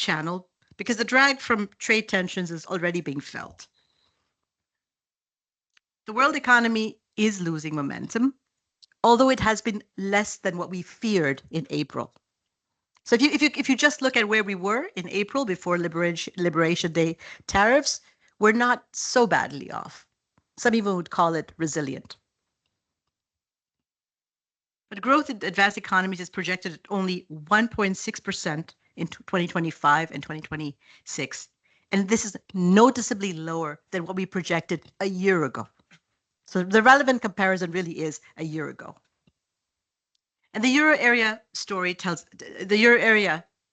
channel because the drag from trade tensions is already being felt. The world economy is losing momentum, although it has been less than what we feared in April. So if you just look at where we were in April before Liberation Day tariffs, we're not so badly off. Some even would call it resilient. But growth in advanced economies is projected at only 1.6% in 2025 and 2026. And this is noticeably lower than what we projected a year ago. So the relevant comparison really is a year ago. And the euro area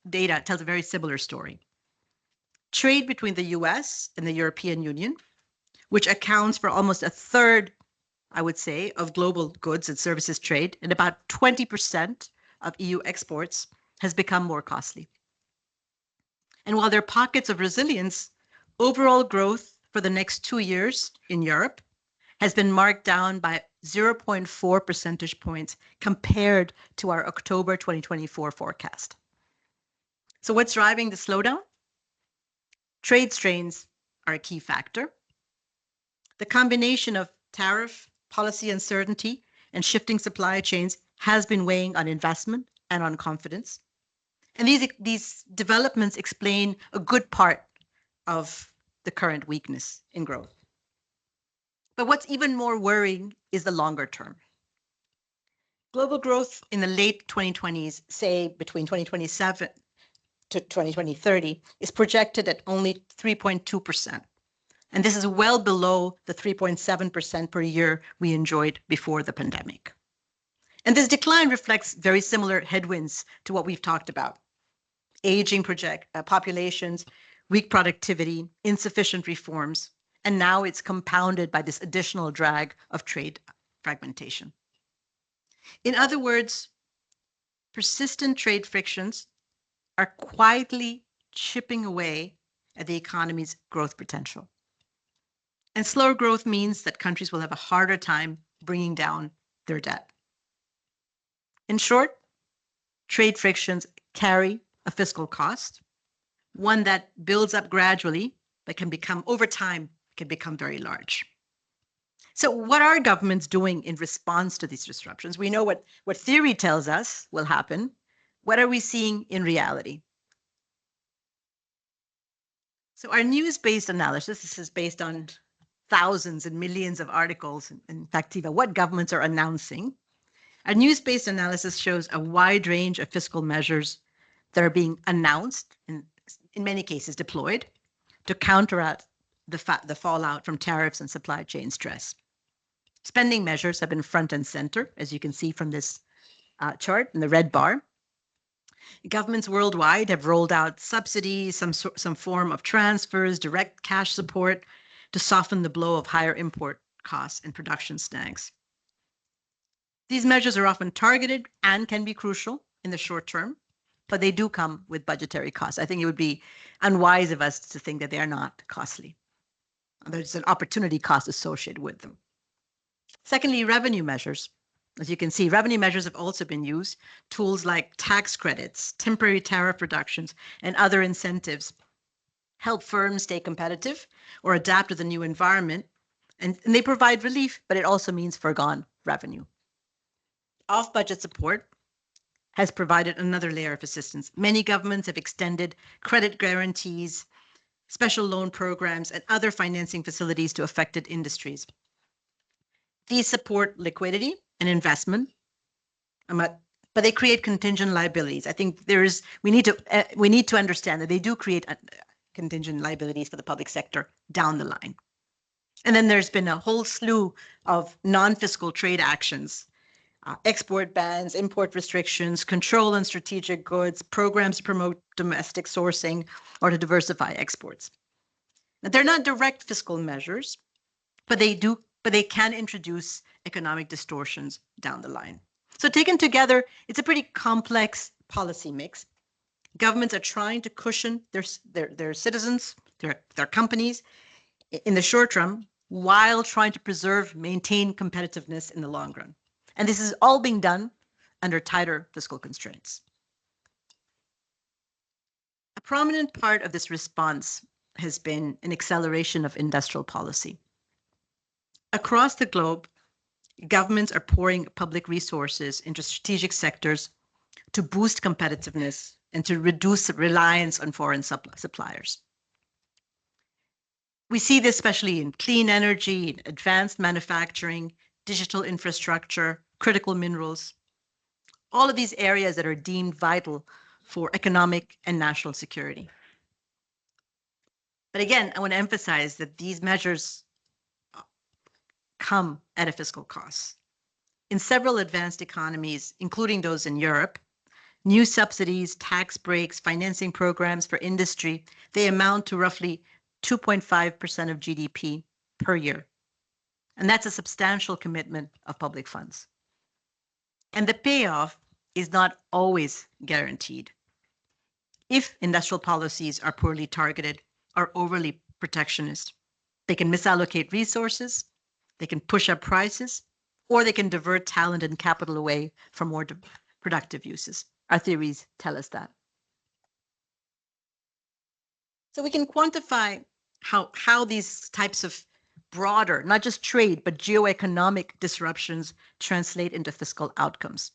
data tells a very similar story. Trade between the US and the European Union, which accounts for almost a third, I would say, of global goods and services trade, and about 20% of EU exports, has become more costly. And while there are pockets of resilience, overall growth for the next 2 years in Europe has been marked down by 0.4 percentage points compared to our October 2024 forecast. So what's driving the slowdown? Trade strains are a key factor. The combination of tariff, policy uncertainty, and shifting supply chains has been weighing on investment and on confidence. And these developments explain a good part of the current weakness in growth. But what's even more worrying is the longer term. Global growth in the late 2020s, say between 2027 to 2030, is projected at only 3.2%. And this is well below the 3.7% per year we enjoyed before the pandemic. And this decline reflects very similar headwinds to what we've talked about. Aging populations, weak productivity, insufficient reforms, and now it's compounded by this additional drag of trade fragmentation. In other words, persistent trade frictions are quietly chipping away at the economy's growth potential. And slower growth means that countries will have a harder time bringing down their debt. In short, trade frictions carry a fiscal cost, one that builds up gradually, but can become, over time, can become very large. So what are governments doing in response to these disruptions? We know what theory tells us will happen. What are we seeing in reality? So our news-based analysis, this is based on thousands and millions of articles, in fact, even what governments are announcing. Our news-based analysis shows a wide range of fiscal measures that are being announced, and in many cases deployed, to counteract the fallout from tariffs and supply chain stress. Spending measures have been front and center, as you can see from this chart in the red bar. Governments worldwide have rolled out subsidies, some form of transfers, direct cash support to soften the blow of higher import costs and production snags. These measures are often targeted and can be crucial in the short term, but they do come with budgetary costs. I think it would be unwise of us to think that they are not costly. There's an opportunity cost associated with them. Secondly, revenue measures. As you can see, revenue measures have also been used. Tools like tax credits, temporary tariff reductions, and other incentives help firms stay competitive or adapt to the new environment. And they provide relief, but it also means foregone revenue. Off-budget support has provided another layer of assistance. Many governments have extended credit guarantees, special loan programs, and other financing facilities to affected industries. These support liquidity and investment, but they create contingent liabilities. I think we need to understand that they do create contingent liabilities for the public sector down the line. And then there's been a whole slew of non-fiscal trade actions, export bans, import restrictions, control on strategic goods, programs to promote domestic sourcing or to diversify exports. Now, they're not direct fiscal measures, but they can introduce economic distortions down the line. So taken together, it's a pretty complex policy mix. Governments are trying to cushion their citizens, their companies in the short term, while trying to maintain competitiveness in the long run. And this is all being done under tighter fiscal constraints. A prominent part of this response has been an acceleration of industrial policy. Across the globe, governments are pouring public resources into strategic sectors to boost competitiveness and to reduce reliance on foreign suppliers. We see this especially in clean energy, advanced manufacturing, digital infrastructure, critical minerals, all of these areas that are deemed vital for economic and national security. But again, I want to emphasize that these measures come at a fiscal cost. In several advanced economies, including those in Europe, new subsidies, tax breaks, financing programs for industry, they amount to roughly 2.5% of GDP per year. And that's a substantial commitment of public funds. And the payoff is not always guaranteed. If industrial policies are poorly targeted or overly protectionist, they can misallocate resources, they can push up prices, or they can divert talent and capital away from more productive uses. Our theories tell us that. So we can quantify how these types of broader, not just trade, but geoeconomic disruptions translate into fiscal outcomes.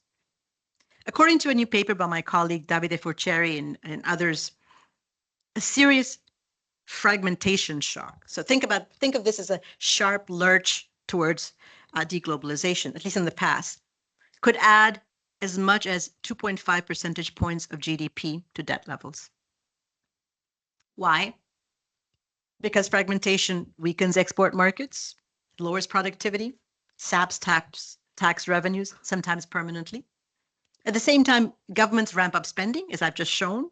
According to a new paper by my colleague 𝗗𝗶𝘀𝗶𝗰𝗹 and others, a serious fragmentation shock. So think of this as a sharp lurch towards deglobalization, at least in the past, could add as much as 2.5 percentage points of GDP to debt levels. Why? Because fragmentation weakens export markets, lowers productivity, saps tax revenues, sometimes permanently. At the same time, governments ramp up spending, as I've just shown,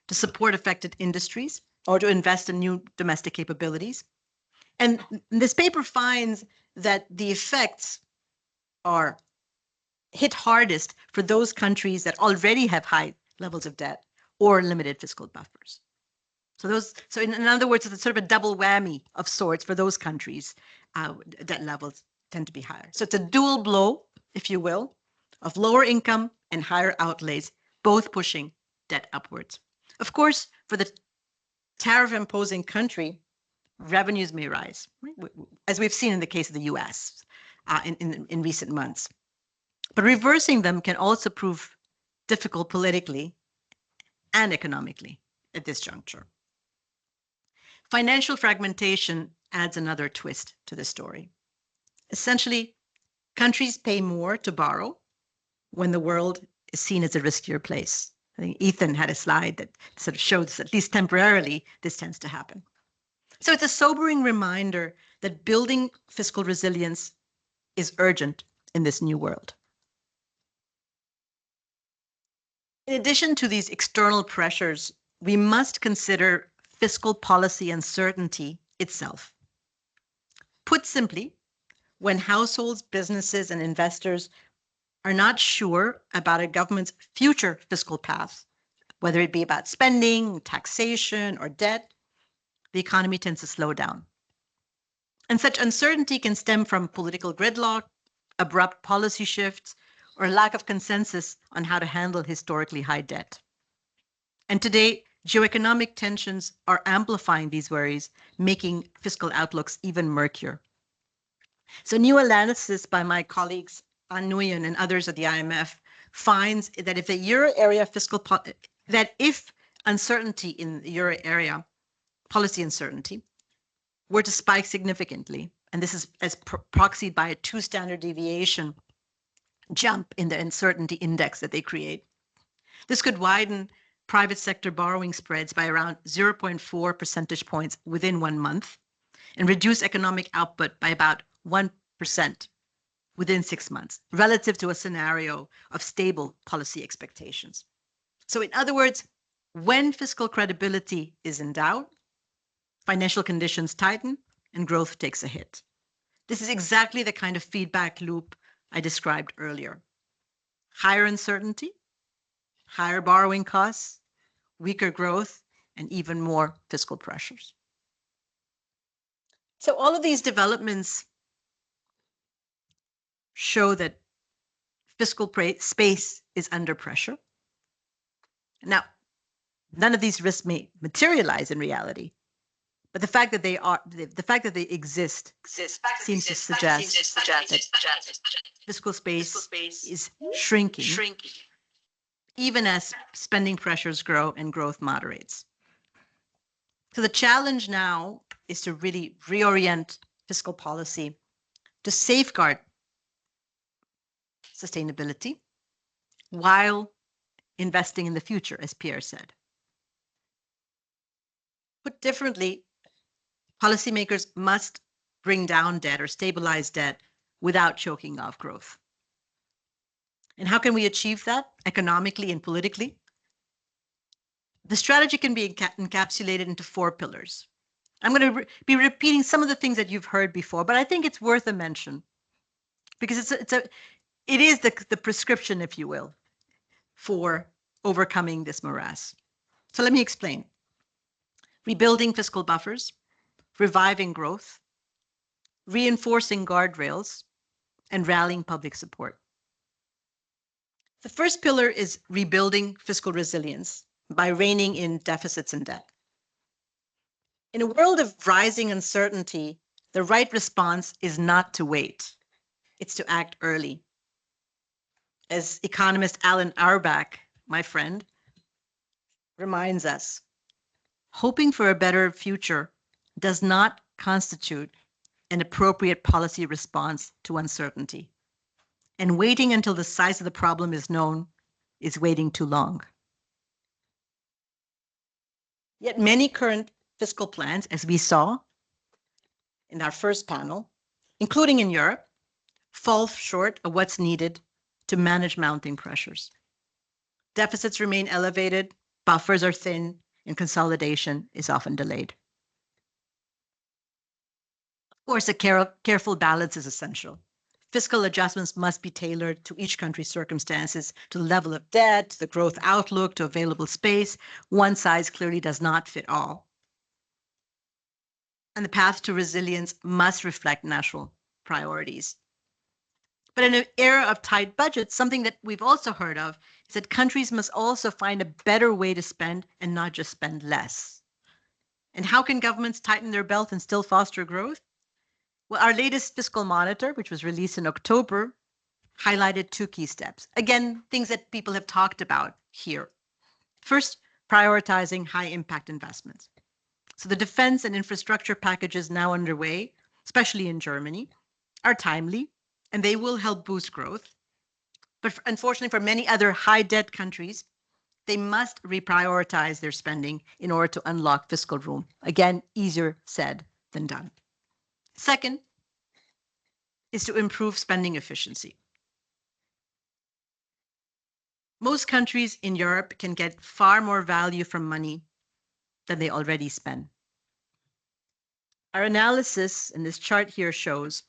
to support affected industries or to invest in new domestic capabilities. And this paper finds that the effects are hit hardest for those countries that already have high levels of debt or limited fiscal buffers. So in other words, it's sort of a double whammy of sorts for those countries. Debt levels tend to be higher. So it's a dual blow, if you will, of lower income and higher outlays, both pushing debt upwards. Of course, for the tariff-imposing country, revenues may rise, right? As we've seen in the case of the US in recent months. But reversing them can also prove difficult politically and economically at this juncture. Financial fragmentation adds another twist to the story. Essentially, countries pay more to borrow when the world is seen as a riskier place. I think Ethan had a slide that sort of shows, at least temporarily, this tends to happen. So it's a sobering reminder that building fiscal resilience is urgent in this new world. In addition to these external pressures, we must consider fiscal policy uncertainty itself. Put simply, when households, businesses, and investors are not sure about a government's future fiscal path, whether it be about spending, taxation, or debt, the economy tends to slow down. And such uncertainty can stem from political gridlock, abrupt policy shifts, or lack of consensus on how to handle historically high debt. And today, geoeconomic tensions are amplifying these worries, making fiscal outlooks even murkier. So new analysis by my colleagues An Nguyen and others at the IMF finds that if the euro area if uncertainty in the euro area, policy uncertainty, were to spike significantly, and this is as proxied by a 2 standard deviation jump in the uncertainty index that they create, this could widen private sector borrowing spreads by around 0.4 percentage points within 1 month and reduce economic output by about 1% within 6 months, relative to a scenario of stable policy expectations. So in other words, when fiscal credibility is in doubt, financial conditions tighten and growth takes a hit. This is exactly the kind of feedback loop I described earlier. Higher uncertainty, higher borrowing costs, weaker growth, and even more fiscal pressures. So all of these developments show that fiscal space is under pressure. Now, None of these risks may materialize in reality, but the fact that they exist seems to suggest that fiscal space is shrinking, even as spending pressures grow and growth moderates. So the challenge now is to really reorient fiscal policy to safeguard sustainability while investing in the future, as Pierre said. Put differently, policymakers must bring down debt or stabilize debt without choking off growth. And how can we achieve that economically and politically? The strategy can be encapsulated into 4 pillars. I'm going to be repeating some of the things that you've heard before, but I think it's worth a mention because it is the prescription, if you will, for overcoming this morass. So let me explain. Rebuilding fiscal buffers, reviving growth, reinforcing guardrails, and rallying public support. The first pillar is rebuilding fiscal resilience by reining in deficits and debt. In a world of rising uncertainty, the right response is not to wait. It's to act early. As economist Alan Auerbach, my friend, reminds us, hoping for a better future does not constitute an appropriate policy response to uncertainty. And waiting until the size of the problem is known is waiting too long. Yet many current fiscal plans, as we saw in our first panel, including in Europe, fall short of what's needed to manage mounting pressures. Deficits remain elevated, buffers are thin, and consolidation is often delayed. Of course, a careful balance is essential. Fiscal adjustments must be tailored to each country's circumstances, to the level of debt, to the growth outlook, to available space. One size clearly does not fit all. And the path to resilience must reflect national priorities. But in an era of tight budgets, something that we've also heard of is that countries must also find a better way to spend and not just spend less. And how can governments tighten their belt and still foster growth? Well, our latest fiscal monitor, which was released in October, highlighted 2 key steps. Again, things that people have talked about here. First, prioritizing high-impact investments. So the defense and infrastructure packages now underway, especially in Germany, are timely, and they will help boost growth. But unfortunately, for many other high-debt countries, they must reprioritize their spending in order to unlock fiscal room. Again, easier said than done. Second is to improve spending efficiency. Most countries in Europe can get far more value from money than they already spend. Our analysis in this chart here shows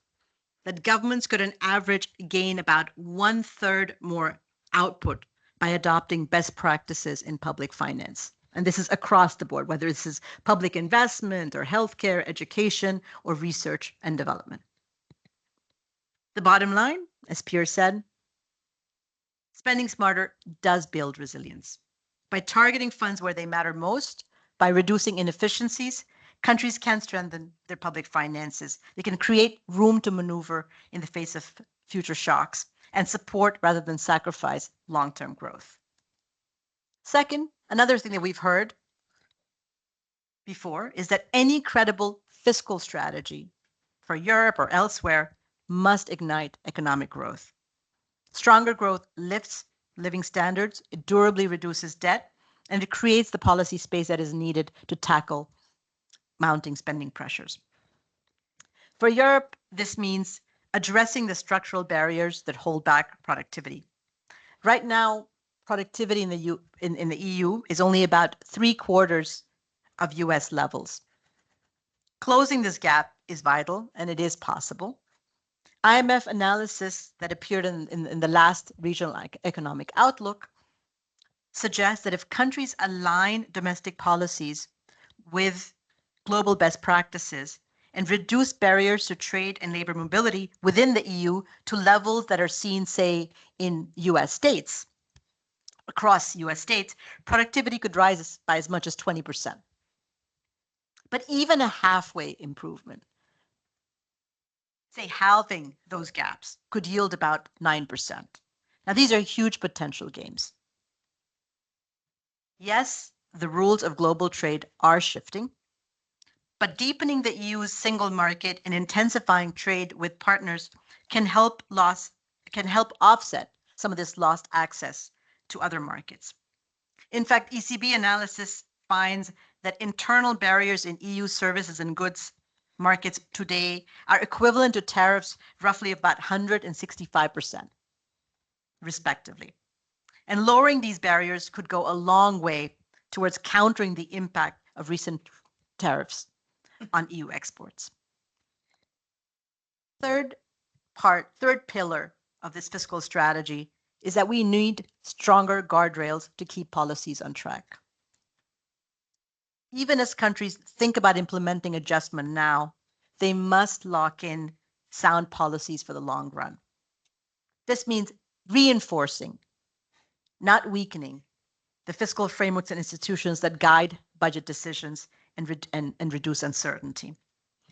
that governments could on average gain about 1/3 more output by adopting best practices in public finance. And this is across the board, whether this is public investment or healthcare, education, or research and development. The bottom line, as Pierre said, spending smarter does build resilience. By targeting funds where they matter most, by reducing inefficiencies, countries can strengthen their public finances. They can create room to maneuver in the face of future shocks and support rather than sacrifice long-term growth. Second, another thing that we've heard before is that any credible fiscal strategy for Europe or elsewhere must ignite economic growth. Stronger growth lifts living standards, it durably reduces debt, and it creates the policy space that is needed to tackle mounting spending pressures. For Europe, this means addressing the structural barriers that hold back productivity. Right now, productivity in the EU is only about 3/4 of US levels. Closing this gap is vital, and it is possible. IMF analysis that appeared in the last regional economic outlook suggests that if countries align domestic policies with global best practices and reduce barriers to trade and labor mobility within the EU to levels that are seen, say, in US states, across US states, productivity could rise by as much as 20%. But even a halfway improvement, say halving those gaps, could yield about 9%. Now, these are huge potential gains. Yes, the rules of global trade are shifting, but deepening the EU's single market and intensifying trade with partners can help offset some of this lost access to other markets. In fact, ECB analysis finds that internal barriers in EU services and goods markets today are equivalent to tariffs roughly about 165%, respectively. And lowering these barriers could go a long way towards countering the impact of recent tariffs on EU exports. Third pillar of this fiscal strategy is that we need stronger guardrails to keep policies on track. Even as countries think about implementing adjustment now, they must lock in sound policies for the long run. This means reinforcing, not weakening, the fiscal frameworks and institutions that guide budget decisions and reduce uncertainty.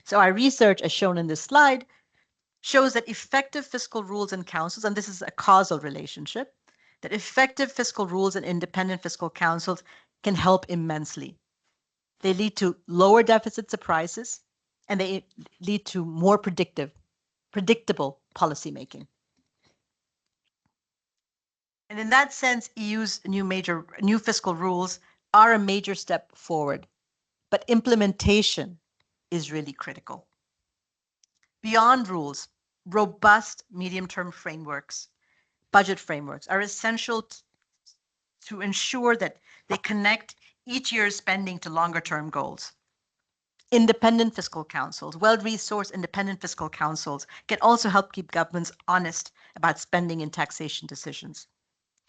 So our research, as shown in this slide, shows that effective fiscal rules and councils, and this is a causal relationship, that effective fiscal rules and independent fiscal councils can help immensely. They lead to lower deficit surprises, and they lead to more predictable policymaking. And in that sense, EU's new fiscal rules are a major step forward, but implementation is really critical. Beyond rules, robust medium-term frameworks, budget frameworks, are essential to ensure that they connect each year's spending to longer-term goals. Independent fiscal councils, well-resourced independent fiscal councils, can also help keep governments honest about spending and taxation decisions.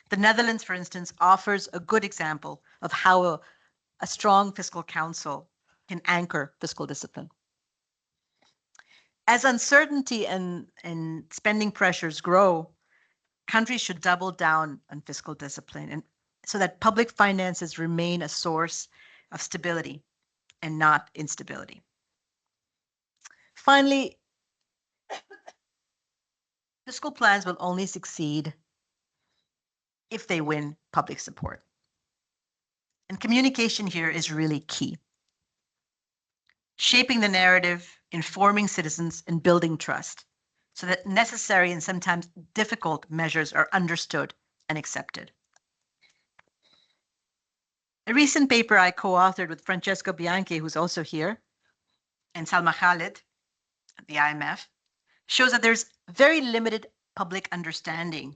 The Netherlands, for instance, offers a good example of how a strong fiscal council can anchor fiscal discipline. As uncertainty and spending pressures grow, countries should double down on fiscal discipline, and so that public finances remain a source of stability and not instability. Finally, fiscal plans will only succeed if they win public support. And communication here is really key. Shaping the narrative, informing citizens, and building trust so that necessary and sometimes difficult measures are understood and accepted. A recent paper I co-authored with Francesco Bianchi, who's also here, and Salma Khalid at the IMF, shows that there's very limited public understanding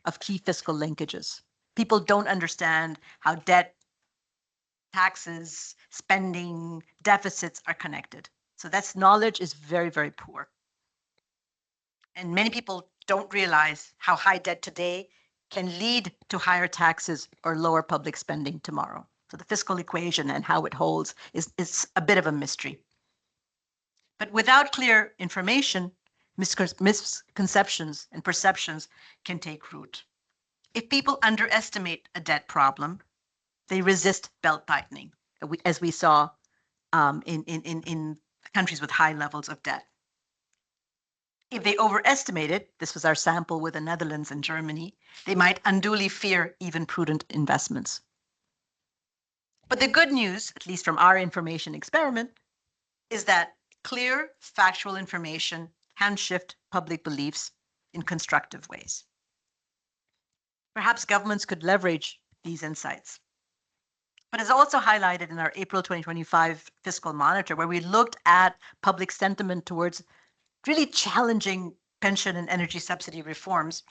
of key fiscal linkages. People don't understand how debt, taxes, spending, deficits are connected. So that's knowledge is very, very poor. And many people don't realize how high debt today can lead to higher taxes or lower public spending tomorrow. So the fiscal equation and how it holds is a bit of a mystery. But without clear information, misconceptions and perceptions can take root. If people underestimate a debt problem, they resist belt tightening, as we saw in countries with high levels of debt. If they overestimate it, this was our sample with the Netherlands and Germany, they might unduly fear even prudent investments. But the good news, at least from our information experiment, is that clear, factual information can shift public beliefs in constructive ways. Perhaps governments could leverage these insights. But as also highlighted in our April 2025 fiscal monitor, where we looked at public sentiment towards really challenging pension and energy subsidy reforms,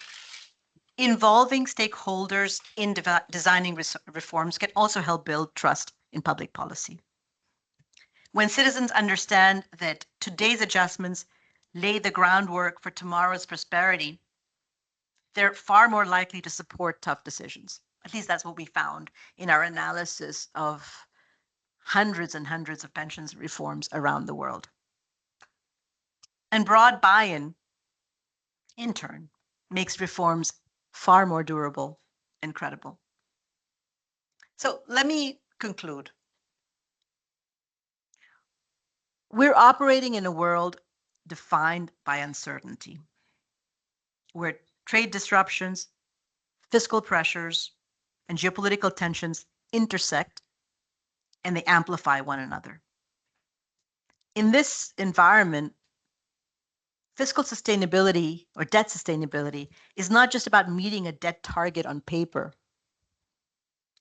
involving stakeholders in designing reforms can also help build trust in public policy. When citizens understand that today's adjustments lay the groundwork for tomorrow's prosperity, they're far more likely to support tough decisions. At least that's what we found in our analysis of hundreds and hundreds of pensions reforms around the world. And broad buy-in, in turn, makes reforms far more durable and credible. So let me conclude. We're operating in a world defined by uncertainty, where trade disruptions, fiscal pressures, and geopolitical tensions intersect and they amplify one another. In this environment, fiscal sustainability or debt sustainability is not just about meeting a debt target on paper.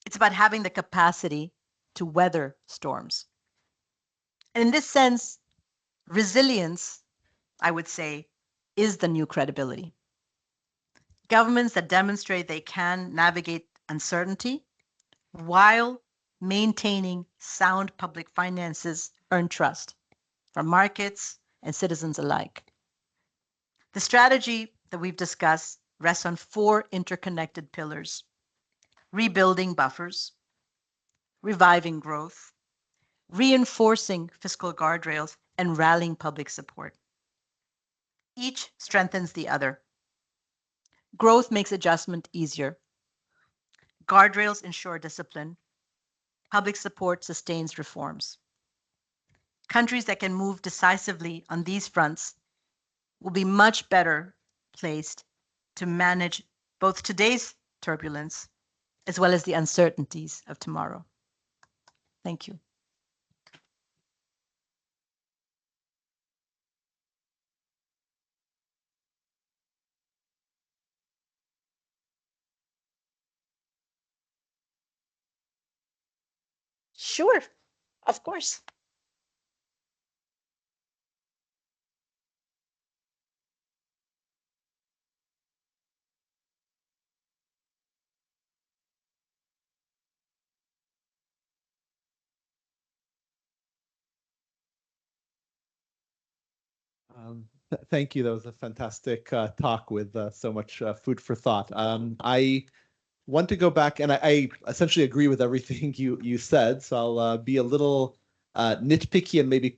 It's about having the capacity to weather storms. And in this sense, resilience, I would say, is the new credibility. Governments that demonstrate they can navigate uncertainty while maintaining sound public finances earn trust from markets and citizens alike. The strategy that we've discussed rests on 4 interconnected pillars: rebuilding buffers, reviving growth, reinforcing fiscal guardrails, and rallying public support. Each strengthens the other. Growth makes adjustment easier. Guardrails ensure discipline. Public support sustains reforms. Countries that can move decisively on these fronts will be much better placed to manage both today's turbulence as well as the uncertainties of tomorrow. Thank you. Sure, of course. Thank you. That was a fantastic talk with so much food for thought. I want to go back, and I essentially agree with everything you said. So I'll be a little nitpicky and maybe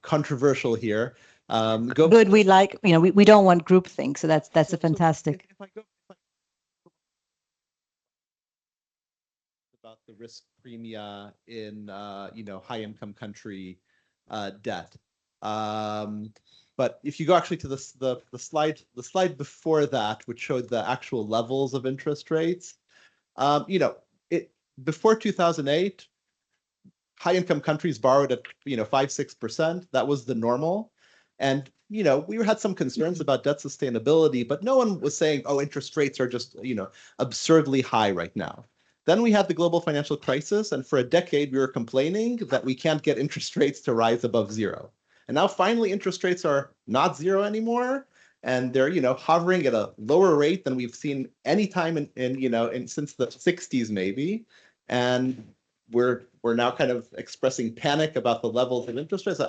controversial here. Good. We like, we don't want groupthink, so that's a fantastic. If I go about the risk premia in high-income country debt. But if you go actually to the slide before that, which showed the actual levels of interest rates, before 2008, high-income countries borrowed at 5-6%. That was the normal, and we had some concerns about debt sustainability, but no one was saying, oh, interest rates are just absurdly high right now. Then we had the global financial crisis, and for a decade we were complaining that we can't get interest rates to rise above zero. And now finally interest rates are not zero anymore, and they're hovering at a lower rate than we've seen any time in since the 60s maybe. And we're now kind of expressing panic about the levels of interest rates.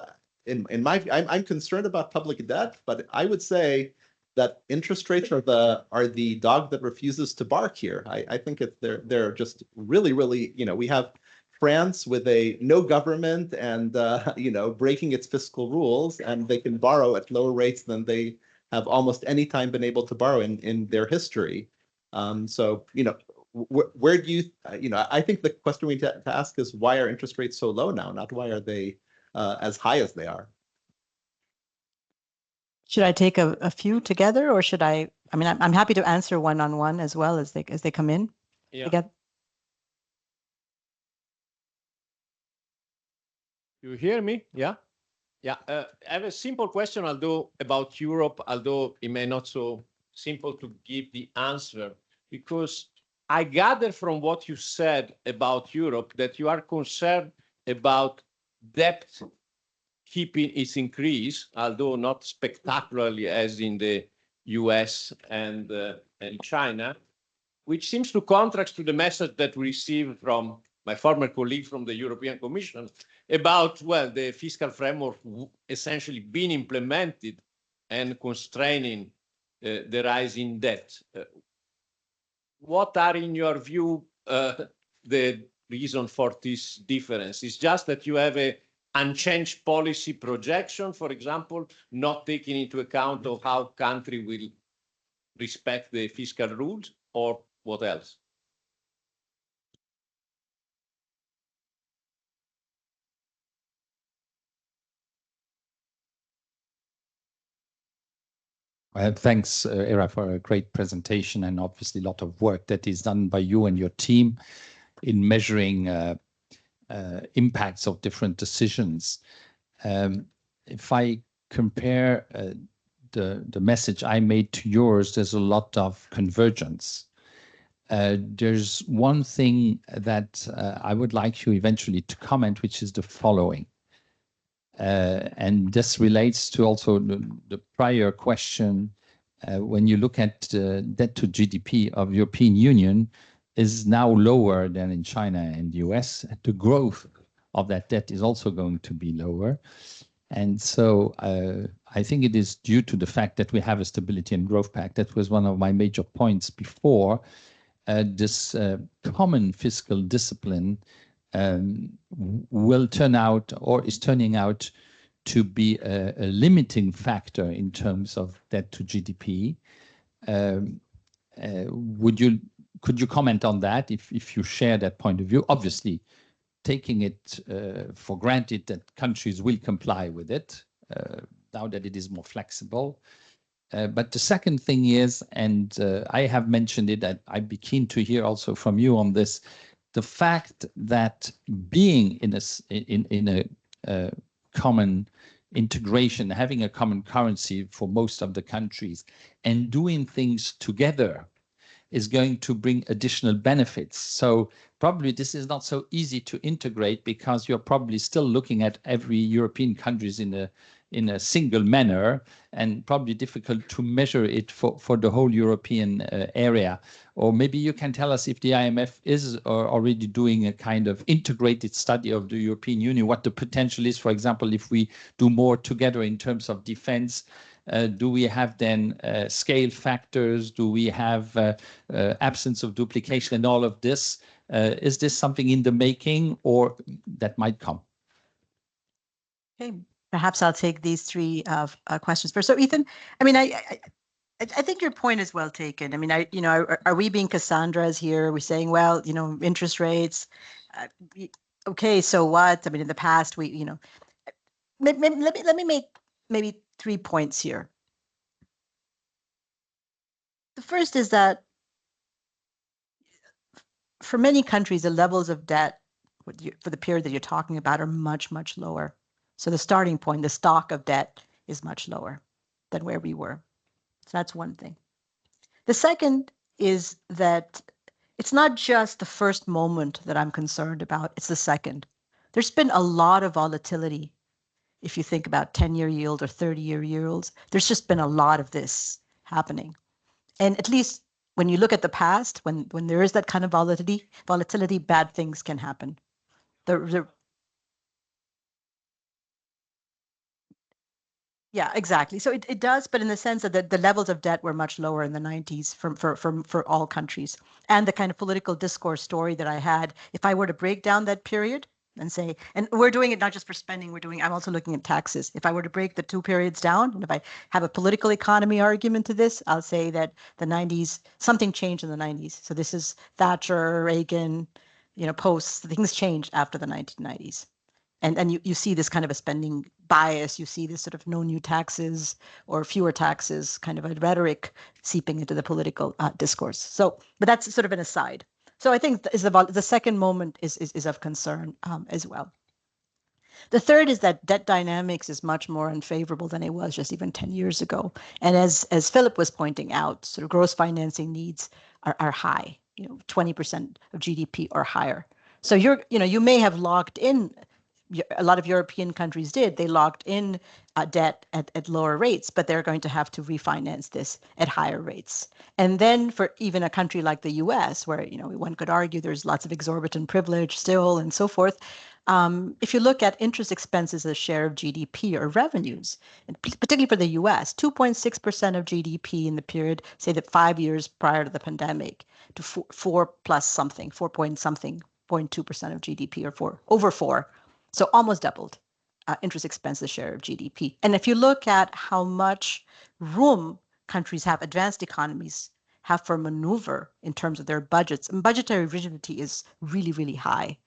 I'm concerned about public debt, but I would say that interest rates are the dog that refuses to bark here. I think they're just really, we have France with a no government and breaking its fiscal rules, and they can borrow at lower rates than they have almost any time been able to borrow in their history. So where do you I think the question we need to ask is, why are interest rates so low now, not why are they as high as they are? Should I take a few together, or should I mean, I'm happy to answer one-on-one as well as they come in. Yeah. You hear me? Yeah. Yeah. I have a simple question, although about Europe, although it may not so simple to give the answer, because I gather from what you said about Europe that you are concerned about debt keeping its increase, although not spectacularly as in the US and China, which seems to contrast to the message that we received from my former colleague from the European Commission about, well, the fiscal framework essentially being implemented and constraining the rise in debt. What are, in your view, the reason for this difference? It's just that you have a unchanged policy projection, for example, not taking into account of how country will respect the fiscal rules, or what else? Thanks, Era, for a great presentation, and obviously a lot of work that is done by you and your team in measuring impacts of different decisions. If I compare the message I made to yours, there's a lot of convergence. There's one thing that I would like you eventually to comment, which is the following. And this relates to also the prior question. When you look at debt to GDP of European Union is now lower than in China and US. The growth of that debt is also going to be lower. And so I think it is due to the fact that we have a Stability and Growth Pact. That was one of my major points before. This common fiscal discipline will turn out, or is turning out, to be a limiting factor in terms of debt to GDP. Could you comment on that if you share that point of view? Obviously, taking it for granted that countries will comply with it now that it is more flexible. But the second thing is, and I have mentioned it, that I'd be keen to hear also from you on this, the fact that being in a common integration, having a common currency for most of the countries and doing things together is going to bring additional benefits. So probably this is not so easy to integrate because you're probably still looking at every European countries in a single manner, and probably difficult to measure it for the whole European area. Or maybe you can tell us if the IMF is already doing a kind of integrated study of the European Union, what the potential is, for example, if we do more together in terms of defense. Do we have then scale factors? Do we have absence of duplication and all of this? Is this something in the making, or that might come? Okay, perhaps I'll take these three questions first. So, Ethan, I mean, I think your point is well taken. I mean, are we being Cassandras here? Are we saying, well, interest rates, okay, so what? I mean, in the past, let me make maybe 3 points here. The first is that for many countries, the levels of debt for the period that you're talking about are much, much lower. So the starting point, the stock of debt, is much lower than where we were. So that's one thing. The second is that it's not just the first moment that I'm concerned about, it's the second. There's been a lot of volatility. If you think about 10-year yield or 30-year yields, there's just been a lot of this happening. And at least when you look at the past, when there is that kind of volatility, bad things can happen. Yeah, exactly. So it does, but in the sense that the levels of debt were much lower in the 90s for all countries. And the kind of political discourse story that I had, if I were to break down that period and say, and we're doing it not just for spending, I'm also looking at taxes. If I were to break the two periods down, and if I have a political economy argument to this, I'll say that the 90s, something changed in the 90s. So this is Thatcher, Reagan, post, things changed after the 1990s. And you see this kind of a spending bias, you see this sort of no new taxes or fewer taxes kind of a rhetoric seeping into the political discourse. So, but that's sort of an aside. So I think the second moment is of concern as well. The third is that debt dynamics is much more unfavorable than it was just even 10 years ago. And as Philip was pointing out, sort of gross financing needs are high, 20% of GDP or higher. So you may have locked in, a lot of European countries did, they locked in debt at lower rates, but they're going to have to refinance this at higher rates. And then for even a country like the US, where one could argue there's lots of exorbitant privilege still and so forth, if you look at interest expenses as a share of GDP or revenues, and particularly for the US, 2.6% of GDP in the period, say that 5 years prior to the pandemic, to 4 plus something, 4 point something, 0.2% of GDP, or over 4. So almost doubled interest expenses share of GDP. And if you look at how much room countries have, advanced economies have for maneuver in terms of their budgets, and budgetary rigidity is really, really high,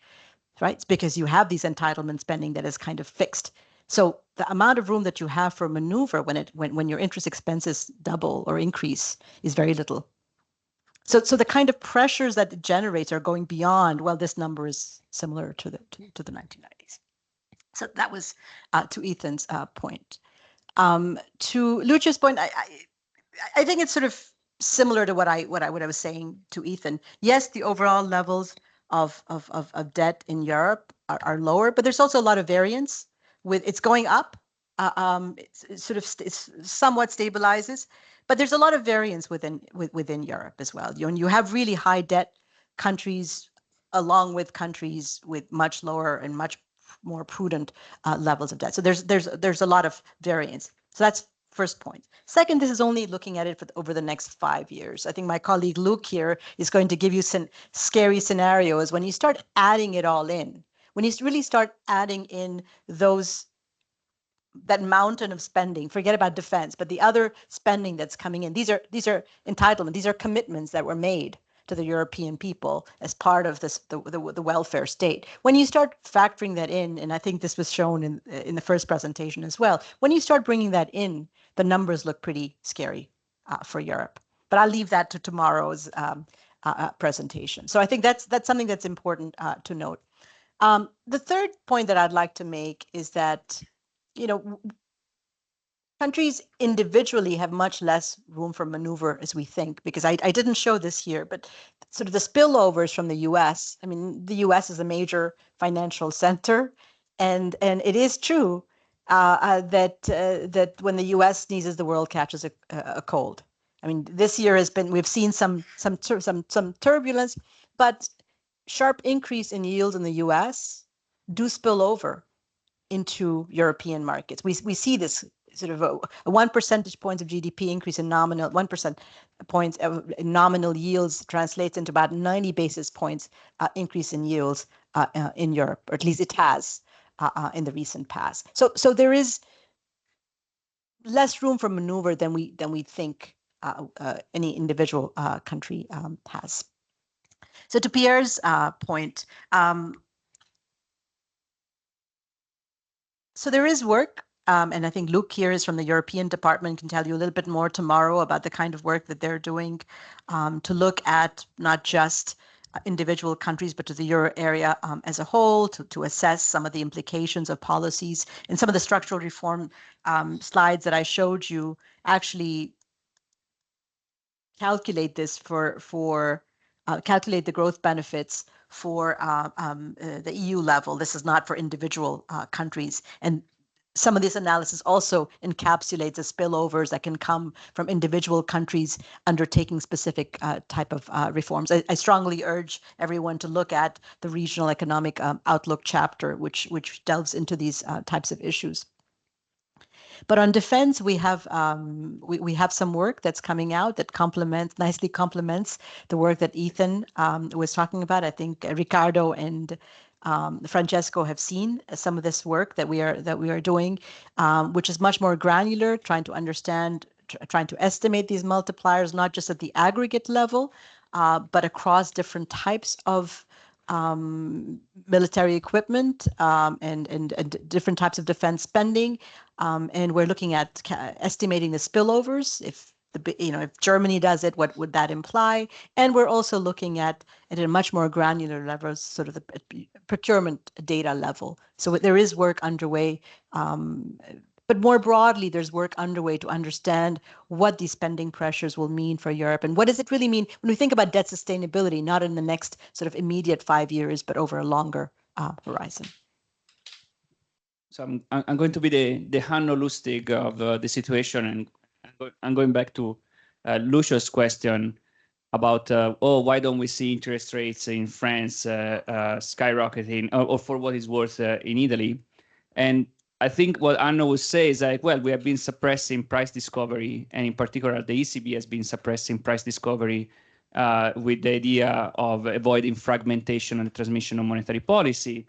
right? It's because you have these entitlement spending that is kind of fixed. So the amount of room that you have for maneuver when your interest expenses double or increase is very little. So the kind of pressures that it generates are going beyond, well, this number is similar to the 1990s. So that was to Ethan's point. To Lucia's point, I think it's sort of similar to what I was saying to Ethan. Yes, the overall levels of debt in Europe are lower, but there's also a lot of variance. It's going up. It's somewhat stabilizes, but there's a lot of variance within Europe as well. You have really high debt countries along with countries with much lower and much more prudent levels of debt. So there's a lot of variance. So that's first point. Second, this is only looking at it over the next 5 years. I think my colleague Luke here is going to give you some scary scenarios when you start adding it all in. When you really start adding in that mountain of spending, forget about defense, but the other spending that's coming in. These are entitlements. These are commitments that were made to the European people as part of the welfare state. When you start factoring that in, and I think this was shown in the first presentation as well, when you start bringing that in, the numbers look pretty scary for Europe. But I'll leave that to tomorrow's presentation. So I think that's something that's important to note. The third point that I'd like to make is that, countries individually have much less room for maneuver as we think, because I didn't show this here, but sort of the spillovers from the US. I mean, the US is a major financial center, and it is true that when the US sneezes, the world catches a cold. I mean, this year we've seen some turbulence, but sharp increase in yields in the US do spill over into European markets. We see this sort of a 1 percentage point of GDP increase in nominal, 1% points of nominal yields translates into about 90 basis points increase in yields in Europe, or at least it has in the recent past. So there is less room for maneuver than we think any individual country has. So to Pierre's point, so there is work, and I think Luke here is from the European department, can tell you a little bit more tomorrow about the kind of work that they're doing to look at not just individual countries, but to the euro area as a whole, to assess some of the implications of policies. And some of the structural reform slides that I showed you actually calculate this calculate the growth benefits for the EU level. This is not for individual countries. And some of this analysis also encapsulates the spillovers that can come from individual countries undertaking specific type of reforms. I strongly urge everyone to look at the regional economic outlook chapter, which delves into these types of issues. But on defense, we have some work that's coming out that nicely complements the work that Ethan was talking about. I think Ricardo and Francesco have seen some of this work that we are doing, which is much more granular, trying to understand, trying to estimate these multipliers, not just at the aggregate level, but across different types of military equipment and different types of defense spending, and we're looking at estimating the spillovers. If Germany does it, what would that imply? And we're also looking at a much more granular level, sort of the procurement data level. So there is work underway. But more broadly, there's work underway to understand what these spending pressures will mean for Europe, and what does it really mean when we think about debt sustainability, not in the next sort of immediate 5 years, but over a longer horizon. So I'm going to be the Hanno Lustig of the situation, and I'm going back to Lucio's question about, why don't we see interest rates in France skyrocketing, or for what it's worth in Italy? And I think what Anno would say is like, well, we have been suppressing price discovery, and in particular, the ECB has been suppressing price discovery with the idea of avoiding fragmentation and transmission of monetary policy.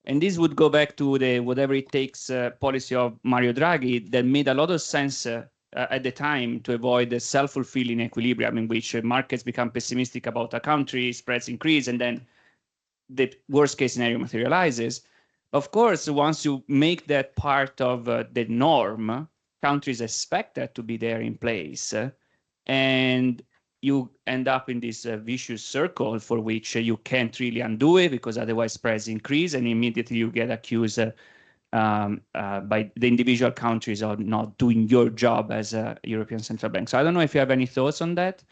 And this would go back to the whatever it takes policy of Mario Draghi that made a lot of sense at the time to avoid the self-fulfilling equilibrium in which markets become pessimistic about a country, spreads increase, and then the worst case scenario materializes. of course, once you make that part of the norm, countries expect that to be there in place, and you end up in this vicious circle for which you can't really undo it, because otherwise spreads increase, and immediately you get accused by the individual countries of not doing your job as a European Central Bank. So I don't know if you have any thoughts on that.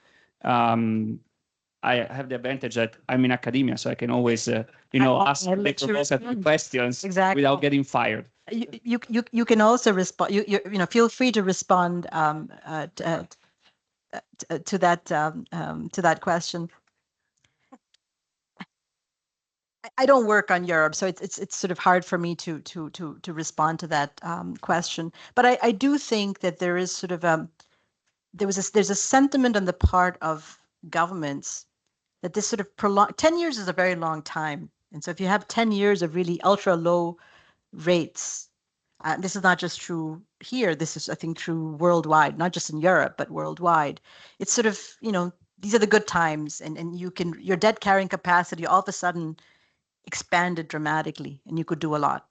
I have the advantage that I'm in academia, so I can always, ask the questions without getting fired. You can also respond. Feel free to respond to that question. I don't work on Europe, so it's sort of hard for me to respond to that question. But I do think that there is sort of there's a sentiment on the part of governments that this sort of 10 years is a very long time. And so if you have 10 years of really ultra low rates, this is not just true here, this is, I think, true worldwide, not just in Europe, but worldwide. It's sort of, these are the good times, and your debt carrying capacity all of a sudden expanded dramatically, and you could do a lot.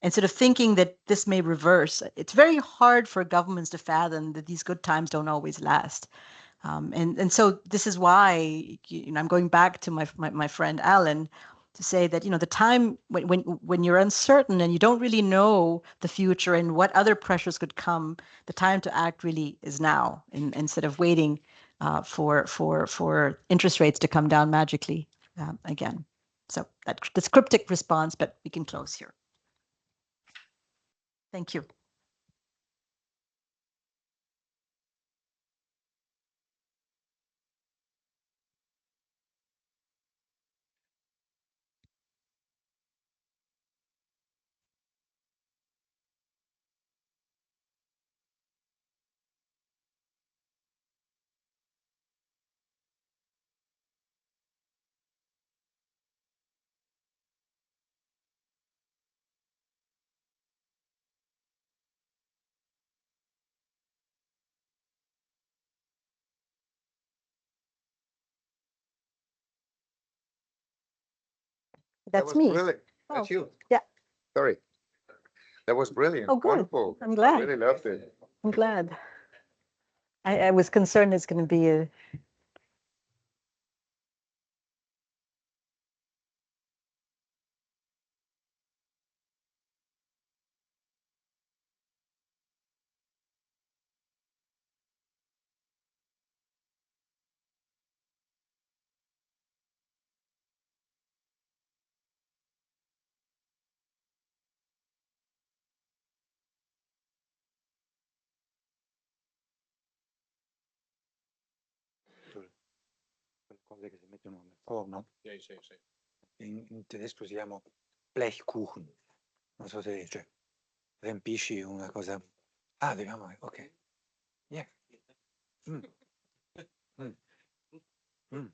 And sort of thinking that this may reverse, it's very hard for governments to fathom that these good times don't always last. And so this is why I'm going back to my friend Alan to say that the time when you're uncertain and you don't really know the future and what other pressures could come, the time to act really is now, instead of waiting for interest rates to come down magically again. So that's cryptic response, but we can close here. Thank you. That's me. Brilliant. That's you. Yeah. Sorry. That was brilliant. Oh, good. Wonderful. I'm glad. I really loved it. I'm glad. I was concerned it's going to be a cose che si mettono nel forno. In tedesco si chiama Blechkuchen. Non so se cioè, riempisci una cosa. Ah, dobbiamo, ok. Yeah. Mm. Mm. Mm.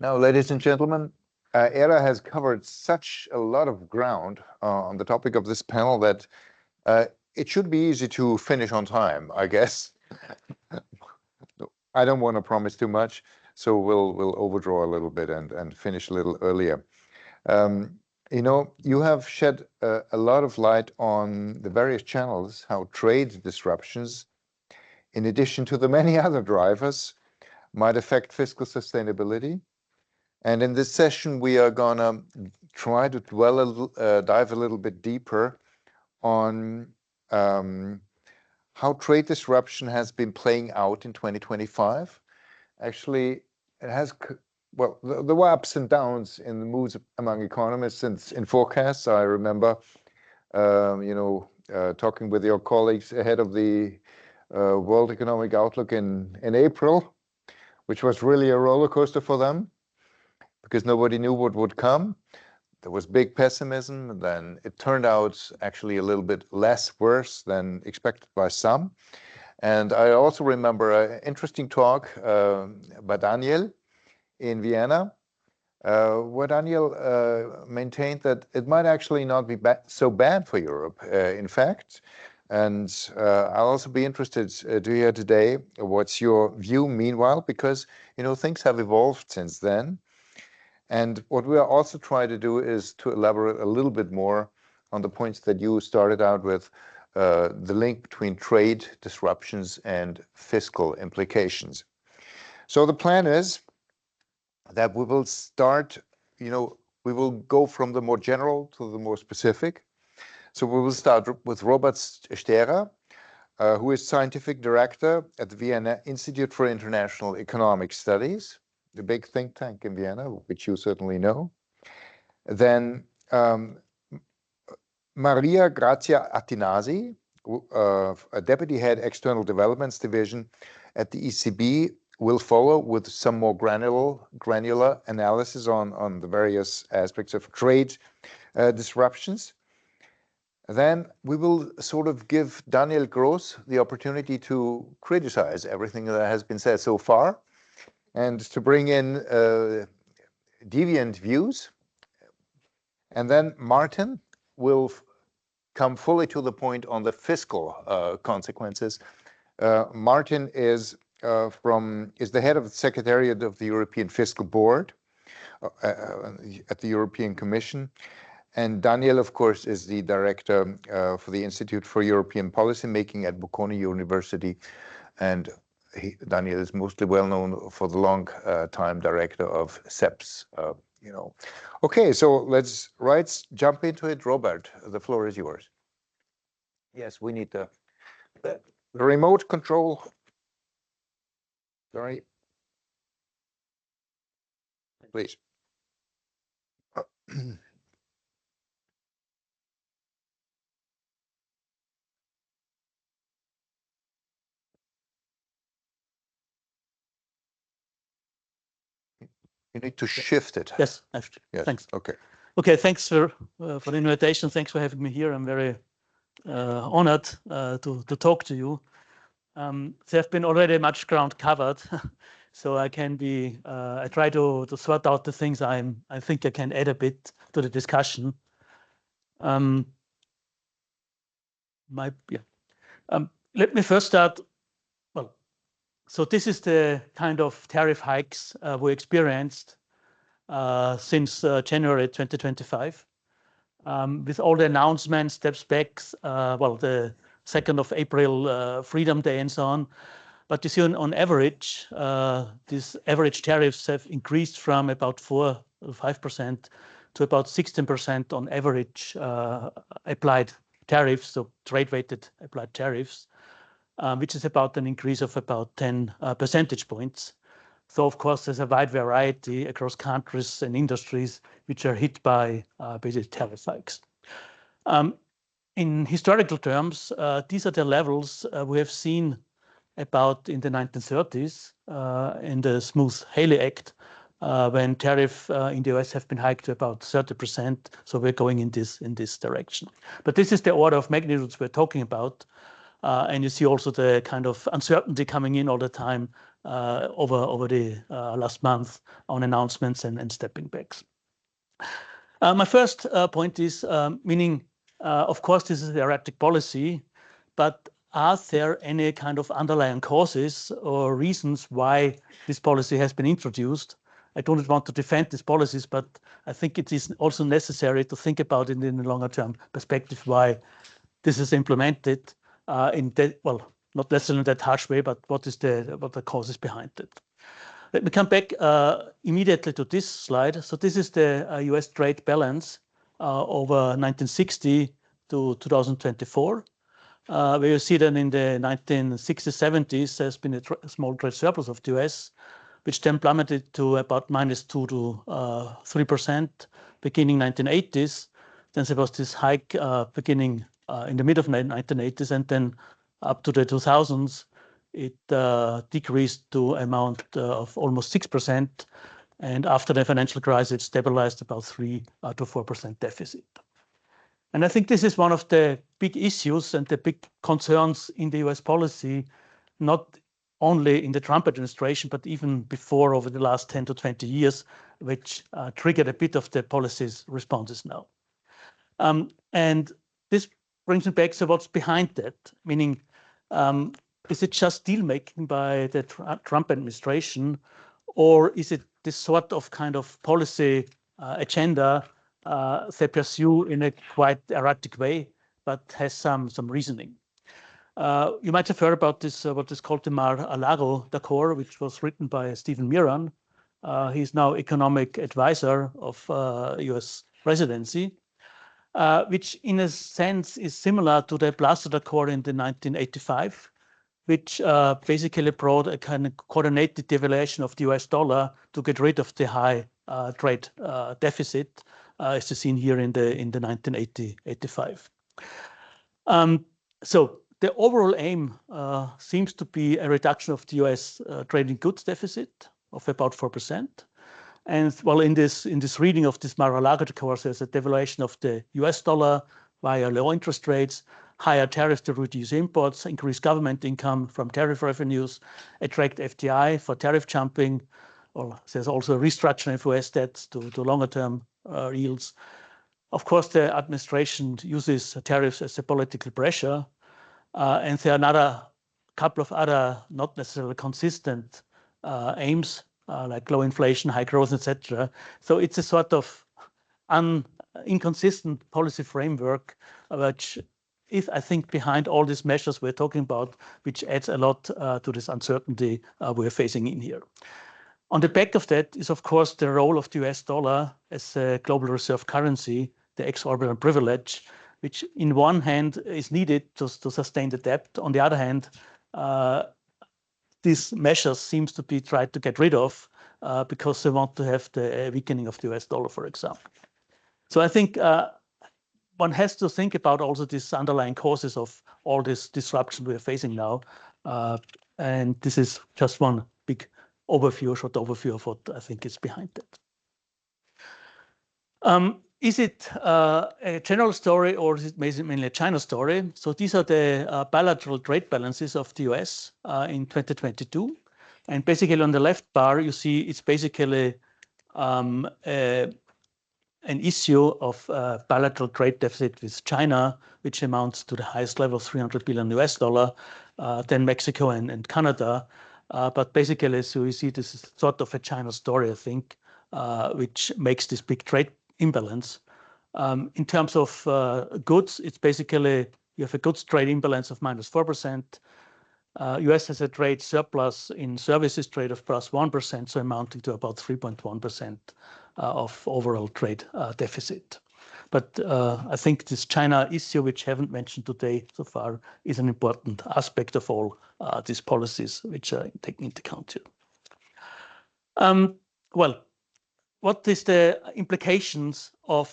Now, ladies and gentlemen, ERA has covered such a lot of ground on the topic of this panel that it should be easy to finish on time, I guess. I don't want to promise too much, so we'll overdraw a little bit and finish a little earlier. You have shed a lot of light on the various channels, how trade disruptions, in addition to the many other drivers, might affect fiscal sustainability. And in this session, we are gonna try to dive a little bit deeper on how trade disruption has been playing out in 2025. Actually, it has, well, there were ups and downs in the moods among economists in forecasts. I remember, talking with your colleagues ahead of the World Economic Outlook in April, which was really a roller coaster for them because nobody knew what would come. There was big pessimism, and then it turned out actually a little bit less worse than expected by some. And I also remember an interesting talk by Daniel in Vienna, where Daniel maintained that it might actually not be so bad for Europe, in fact. And I'll also be interested to hear today what's your view meanwhile, because things have evolved since then. And what we are also trying to do is to elaborate a little bit more on the points that you started out with, the link between trade disruptions and fiscal implications. So the plan is that we will start, we will go from the more general to the more specific. So we will start with Robert Stehrer, who is scientific director at the Vienna Institute for International Economic Studies, the big think tank in Vienna, which you certainly know. Then Maria Grazia Attinasi, a deputy head external developments division at the ECB, will follow with some more granular analysis on the various aspects of trade disruptions. Then we will sort of give Daniel Gros the opportunity to criticize everything that has been said so far and to bring in deviant views. And then Martin will come fully to the point on the fiscal consequences. Martin is the head of the Secretariat of the European Fiscal Board at the European Commission. And Daniel, of course, is the director for the Institute for European Policymaking at Bocconi University. And Daniel is mostly well known for the long time director of CEPS. Okay, so let's jump into it. Robert, the floor is yours. Yes, we need the remote control. Sorry. Please. You need to shift it. Yes, I have to. Yes. Thanks. Okay. Okay, thanks for the invitation. Thanks for having me here. I'm very honored to talk to you. There have been already much ground covered, so I can be. I try to sort out the things I think I can add a bit to the discussion. Let me first start. Well, so this is the kind of tariff hikes we experienced since January 2025, with all the announcements, steps back, the 2nd of April, Freedom Day and so on. But you see on average, these average tariffs have increased from about 4 or 5% to about 16% on average applied tariffs, so trade-weighted applied tariffs, which is about an increase of about 10 percentage points. So, of course, there's a wide variety across countries and industries which are hit by the tariff hikes. In historical terms, these are the levels we have seen about in the 1930s in the Smoot-Hawley Act, when tariff in the US have been hiked to about 30%. So we're going in this direction. But this is the order of magnitudes we're talking about. And you see also the kind of uncertainty coming in all the time over the last month on announcements and stepping backs. My first point is, meaning, of course, this is a erratic policy, but are there any kind of underlying causes or reasons why this policy has been introduced? I don't want to defend these policies, but I think it is also necessary to think about it in the longer term perspective, why this is implemented in that, well, not necessarily in that harsh way, but what the causes behind it. Let me come back immediately to this slide. So this is the US trade balance over 1960 to 2024, where you see that in the 1960s, 70s, there's been a small trade surplus of the US, which then plummeted to about -2 to 3% beginning 1980s. Then there was this hike beginning in the mid of 1980s, and then up to the 2000s, it decreased to amount of almost 6%. And after the financial crisis, it stabilized about 3 to 4% deficit. And I think this is one of the big issues and the big concerns in the US policy, not only in the Trump administration, but even before over the last 10 to 20 years, which triggered a bit of the policy's responses now. And this brings me back to what's behind that, meaning, is it just deal making by the Trump administration, or is it this sort of kind of policy agenda they pursue in a quite erratic way, but has some reasoning? You might have heard about this, what is called the Mar-a-Lago Accord, which was written by Stephen Miran. He's now economic advisor of US presidency, which in a sense is similar to the Blasted Accord in the 1985, which basically brought a kind of coordinated devaluation of the US dollar to get rid of the high trade deficit, as is seen here in the 1985. So the overall aim seems to be a reduction of the US trading goods deficit of about 4%. And well, in this reading of this Mar-a-Lago Accord, there's a devaluation of the US dollar via low interest rates, higher tariffs to reduce imports, increase government income from tariff revenues, attract FDI for tariff jumping, or there's also a restructuring of US debts to longer term yields. Of course, the administration uses tariffs as a political pressure, and there are a couple of other not necessarily consistent aims, like low inflation, high growth, etc. So it's a sort of inconsistent policy framework, which is, I think, behind all these measures we're talking about, which adds a lot to this uncertainty we're facing in here. On the back of that is, of course, the role of the US dollar as a global reserve currency, the exorbitant privilege, which in one hand is needed to sustain the debt. On the other hand, these measures seems to be tried to get rid of because they want to have the weakening of the US dollar, for example. So I think one has to think about also these underlying causes of all this disruption we're facing now. And this is just one big overview, short overview of what I think is behind that. Is it a general story or is it mainly a China story? So these are the bilateral trade balances of the US in 2022. And basically on the left bar, you see it's basically an issue of bilateral trade deficit with China, which amounts to the highest level of $300 billion US dollar, then Mexico and Canada. But basically, so you see this is sort of a China story, I think, which makes this big trade imbalance. In terms of goods, it's basically you have a goods trade imbalance of -4%. US has a trade surplus in services trade of +1%, so amounting to about 3.1% of overall trade deficit. But I think this China issue, which I haven't mentioned today so far, is an important aspect of all these policies which are taken into account here. Well, what is the implications of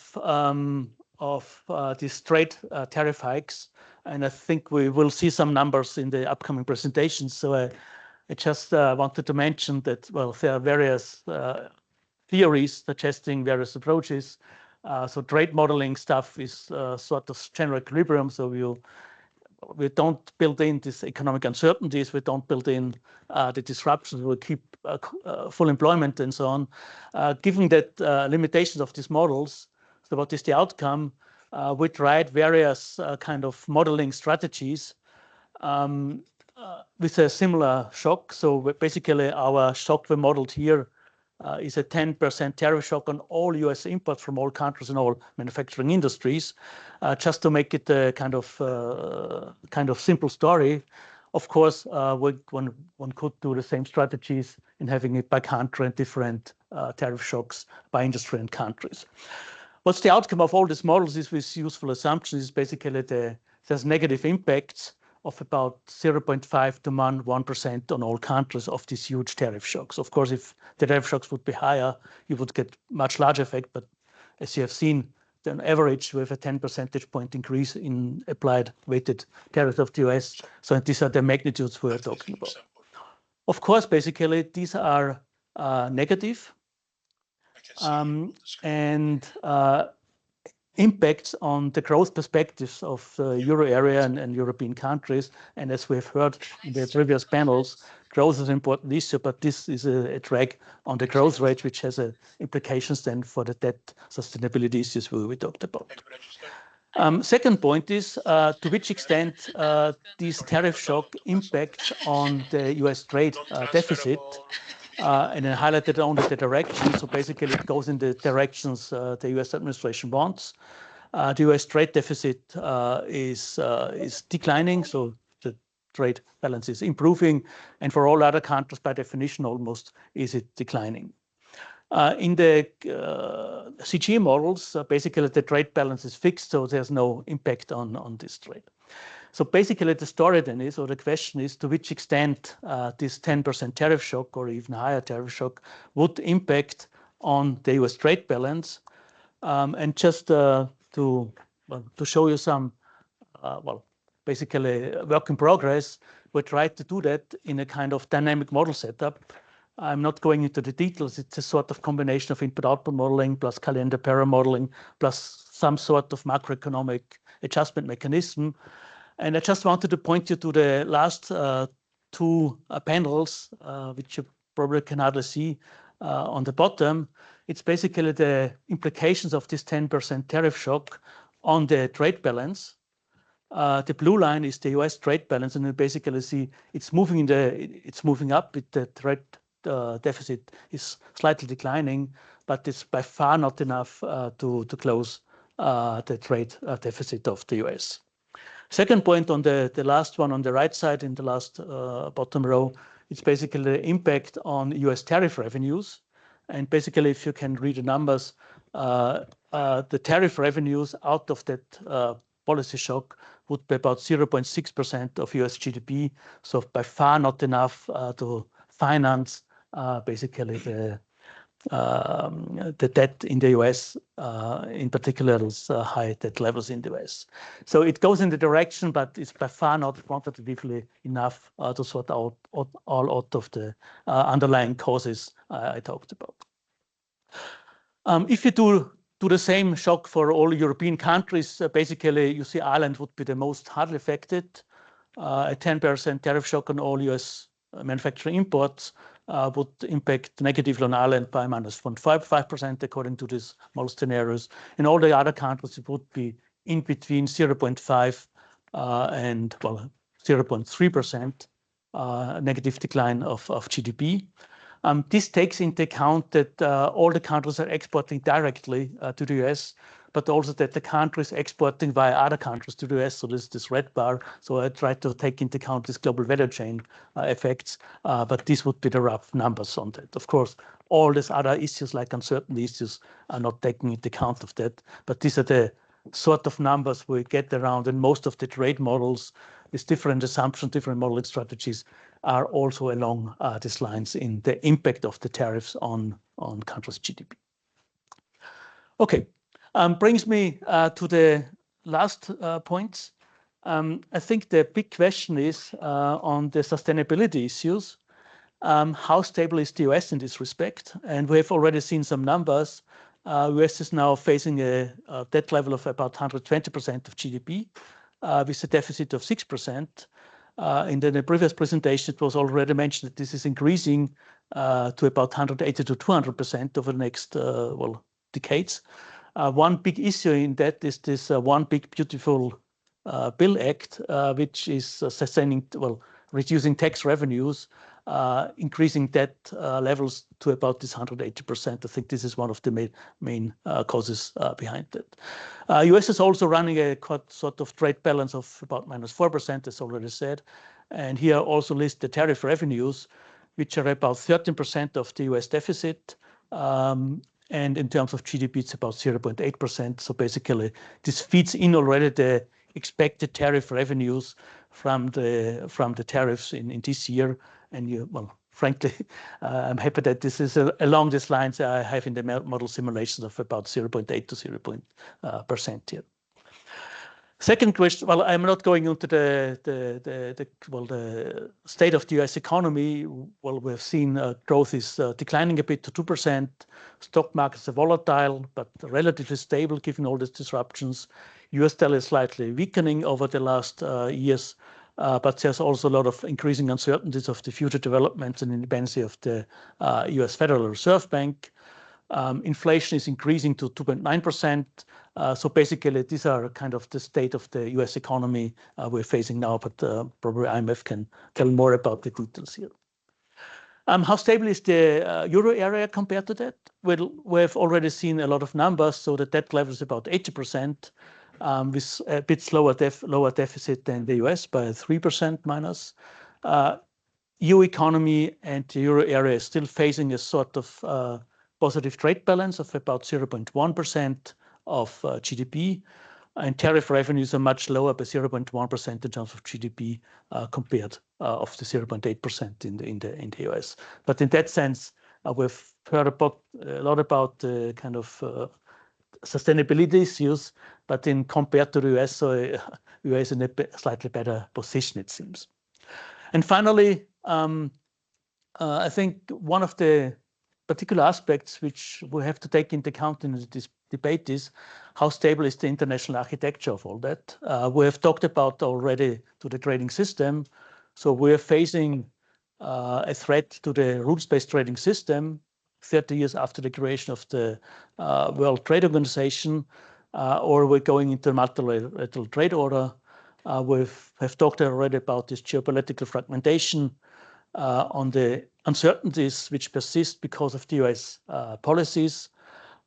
these trade tariff hikes? And I think we will see some numbers in the upcoming presentations. So I just wanted to mention that, well, there are various theories suggesting various approaches. So trade modeling stuff is sort of general equilibrium. So we don't build in these economic uncertainties. We don't build in the disruptions. We keep full employment and so on. Given that limitations of these models, so what is the outcome? We tried various kind of modeling strategies with a similar shock. So basically our shock we modeled here is a 10% tariff shock on all US imports from all countries and all manufacturing industries. Just to make it a kind of simple story. Of course, one could do the same strategies in having it by country and different tariff shocks by industry and countries. What's the outcome of all these models is with useful assumptions is basically there's negative impacts of about 0.5 to 1% on all countries of these huge tariff shocks. Of course, if the tariff shocks would be higher, you would get much larger effect. But as you have seen, on average with a 10 percentage point increase in applied weighted tariffs of the US. So these are the magnitudes we're talking about. Of course, basically, these are negative and impacts on the growth perspectives of the euro area and European countries. And as we've heard in the previous panels, growth is an important issue, but this is a drag on the growth rate, which has implications then for the debt sustainability issues we talked about. Second point is to which extent these tariff shock impacts on the US trade deficit. And I highlighted only the direction. So basically, it goes in the directions the US administration wants. The US trade deficit is declining, so the trade balance is improving. And for all other countries, by definition, almost is it declining. In the CGE models, basically the trade balance is fixed, so there's no impact on this trade. So basically the story then is, or the question is, to which extent this 10% tariff shock or even higher tariff shock would impact on the US trade balance. And just to show you some, basically work in progress, we tried to do that in a kind of dynamic model setup. I'm not going into the details. It's a sort of combination of input-output modeling plus calendar pair modeling plus some sort of macroeconomic adjustment mechanism. And I just wanted to point you to the last two panels, which you probably can hardly see on the bottom. It's basically the implications of this 10% tariff shock on the trade balance. The blue line is the US trade balance, and you basically see it's moving up. The trade deficit is slightly declining, but it's by far not enough to close the trade deficit of the US. Second point on the last one on the right side in the last bottom row, it's basically the impact on US tariff revenues. And basically, if you can read the numbers, the tariff revenues out of that policy shock would be about 0.6% of US GDP. So by far not enough to finance basically the debt in the US, in particular, is high debt levels in the US. So it goes in the direction, but it's by far not quantitatively enough to sort out all out of the underlying causes I talked about. If you do the same shock for all European countries, basically you see Ireland would be the most hardly affected. A 10% tariff shock on all US manufacturing imports would impact negatively on Ireland by -0.5% according to these model scenarios. In all the other countries, it would be in between 0.5 and 0.3% negative decline of GDP. This takes into account that all the countries are exporting directly to the US, but also that the countries exporting via other countries to the US. So this is this red bar. So I tried to take into account these global value chain effects, but these would be the rough numbers on that. Of course, all these other issues like uncertainty issues are not taking into account of that, but these are the sort of numbers we get around, and most of the trade models with different assumptions, different modeling strategies are also along these lines in the impact of the tariffs on countries' GDP. Okay. Brings me to the last points. I think the big question is on the sustainability issues. How stable is the US in this respect? And we have already seen some numbers. US is now facing a debt level of about 120% of GDP with a deficit of 6%. In the previous presentation, it was already mentioned that this is increasing to about 180 to 200% over the next decades. One big issue in that is this One Big Beautiful Bill Act, which is reducing tax revenues, increasing debt levels to about this 180%. I think this is one of the main causes behind that. US is also running a sort of trade balance of about -4%, as already said. And here also list the tariff revenues, which are about 13% of the US deficit. And in terms of GDP, it's about 0.8%. So basically, this feeds in already the expected tariff revenues from the tariffs in this year. And frankly, I'm happy that this is along these lines I have in the model simulations of about 0.8 to 0.% here. Second question, well, I'm not going into the state of the US economy. Well, we've seen growth is declining a bit to 2%. Stock markets are volatile, but relatively stable given all these disruptions. US dollar is slightly weakening over the last years, but there's also a lot of increasing uncertainties of the future developments and independency of the US Federal Reserve Bank. Inflation is increasing to 2.9%. So basically, these are kind of the state of the US economy we're facing now, but probably IMF can tell more about the details here. How stable is the euro area compared to that? Well, we've already seen a lot of numbers. So the debt level is about 80%, with a bit lower deficit than the US by 3% minus. EU economy and the euro area is still facing a sort of positive trade balance of about 0.1% of GDP, and tariff revenues are much lower by 0.1% in terms of GDP compared of the 0.8% in the US. But in that sense, we've heard a lot about the kind of sustainability issues, but compared to the US, so US is in a slightly better position, it seems. And finally, I think one of the particular aspects which we have to take into account in this debate is how stable is the international architecture of all that. We have talked about already to the trading system. So we're facing a threat to the rules-based trading system 30 years after the creation of the World Trade Organization, or we're going into a multilateral trade order. We have talked already about this geopolitical fragmentation, on the uncertainties which persist because of the US policies.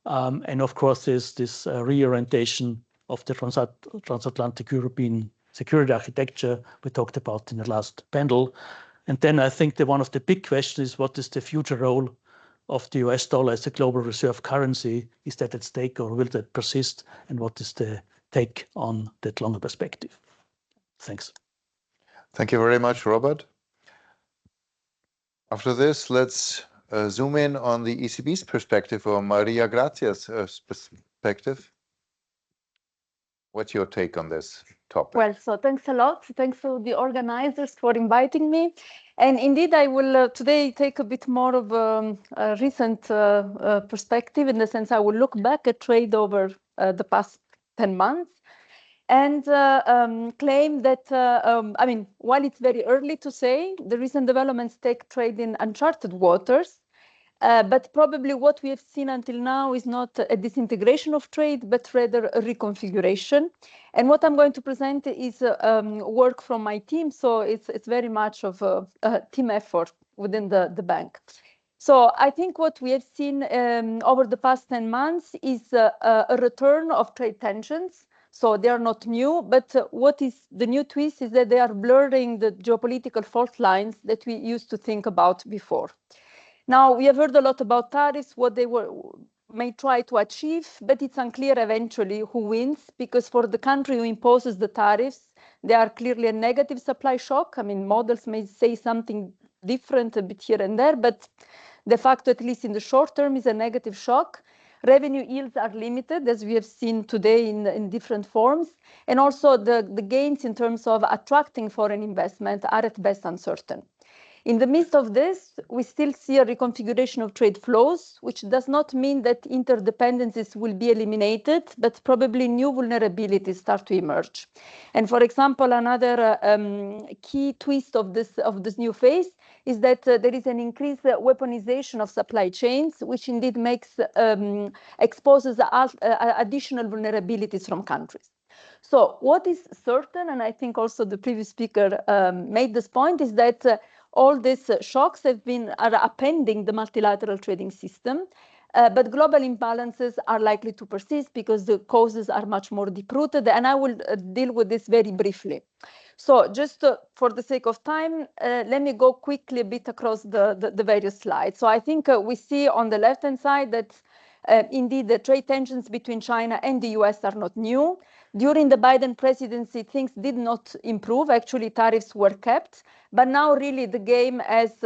And of course, there's this reorientation of the transatlantic European security architecture we talked about in the last panel. And then I think one of the big questions is what is the future role of the US dollar as a global reserve currency? Is that at stake or will that persist? And what is the take on that longer perspective? Thanks. Thank you very much, Robert. After this, let's zoom in on the ECB's perspective or Maria Grazia's perspective. What's your take on this topic? Well, so thanks a lot. Thanks to the organizers for inviting me. And indeed, I will today take a bit more of a recent perspective, in the sense I will look back at trade over the past 10 months and claim that, I mean, while it's very early to say, the recent developments take trade in uncharted waters. But probably what we have seen until now is not a disintegration of trade, but rather a reconfiguration. And what I'm going to present is work from my team. So it's very much of a team effort within the bank. So I think what we have seen over the past 10 months is a return of trade tensions. So they are not new, but what is the new twist is that they are blurring the geopolitical fault lines that we used to think about before. Now, we have heard a lot about tariffs, what they may try to achieve, but it's unclear eventually who wins, because for the country who imposes the tariffs, they are clearly a negative supply shock. I mean, models may say something different a bit here and there, but de facto, at least in the short term, is a negative shock. Revenue yields are limited, as we have seen today in different forms. And also the gains in terms of attracting foreign investment are at best uncertain. In the midst of this, we still see a reconfiguration of trade flows, which does not mean that interdependencies will be eliminated, but probably new vulnerabilities start to emerge. And for example, another key twist of this new phase is that there is an increased weaponization of supply chains, which indeed exposes additional vulnerabilities from countries. So what is certain, and I think also the previous speaker made this point, is that all these shocks are appending the multilateral trading system, but global imbalances are likely to persist because the causes are much more deep-rooted, and I will deal with this very briefly. So just for the sake of time, let me go quickly a bit across the various slides. So I think we see on the left-hand side that indeed the trade tensions between China and the US are not new. During the Biden presidency, things did not improve. Actually, tariffs were kept. But now really the game has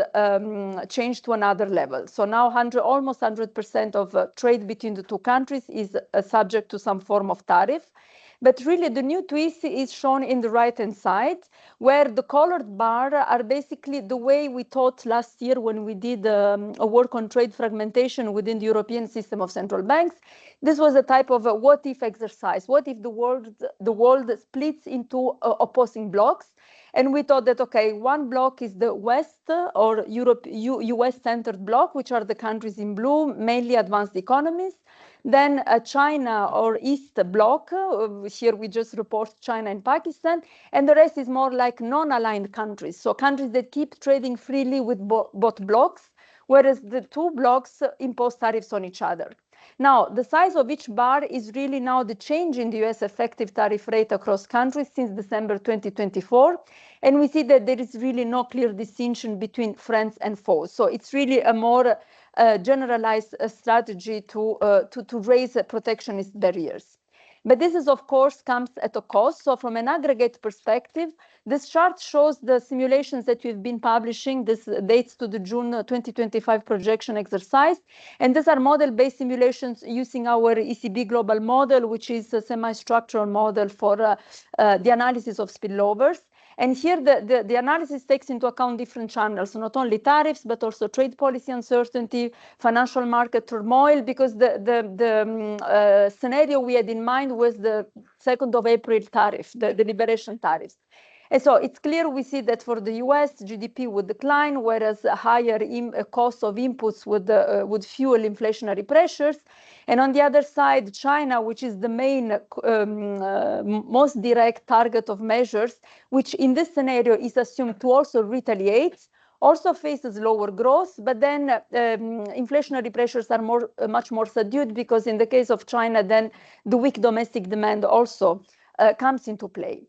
changed to another level. So now almost 100% of trade between the two countries is subject to some form of tariff. But really the new 𝗵𝗂𝘀𝐶𝗍 is shown in the right-hand side, where the colored bar are basically the way we thought last year when we did a work on trade fragmentation within the European system of central banks. This was a type of a what-if exercise. What if the world splits into opposing blocks? And we thought that, okay, one block is the West or US-centered block, which are the countries in blue, mainly advanced economies. Then China or East bloc, here we just report China and Pakistan, and the rest is more like non-aligned countries. So countries that keep trading freely with both blocs, whereas the two blocs impose tariffs on each other. Now, the size of each bar is really now the change in the US effective tariff rate across countries since December 2024. And we see that there is really no clear distinction between friends and foes. So it's really a more generalized strategy to raise protectionist barriers. But this is, of course, comes at a cost. So from an aggregate perspective, this chart shows the simulations that we've been publishing. This dates to the June 2025 projection exercise. And these are model-based simulations using our ECB global model, which is a semi-structural model for the analysis of spillovers. And here the analysis takes into account different channels, not only tariffs, but also trade policy uncertainty, financial market turmoil, because the scenario we had in mind was the 2nd of April tariff, the liberation tariffs. And so it's clear we see that for the US, GDP would decline, whereas a higher cost of inputs would fuel inflationary pressures. And on the other side, China, which is the main, most direct target of measures, which in this scenario is assumed to also retaliate, also faces lower growth, but then inflationary pressures are much more subdued, because in the case of China, then the weak domestic demand also comes into play.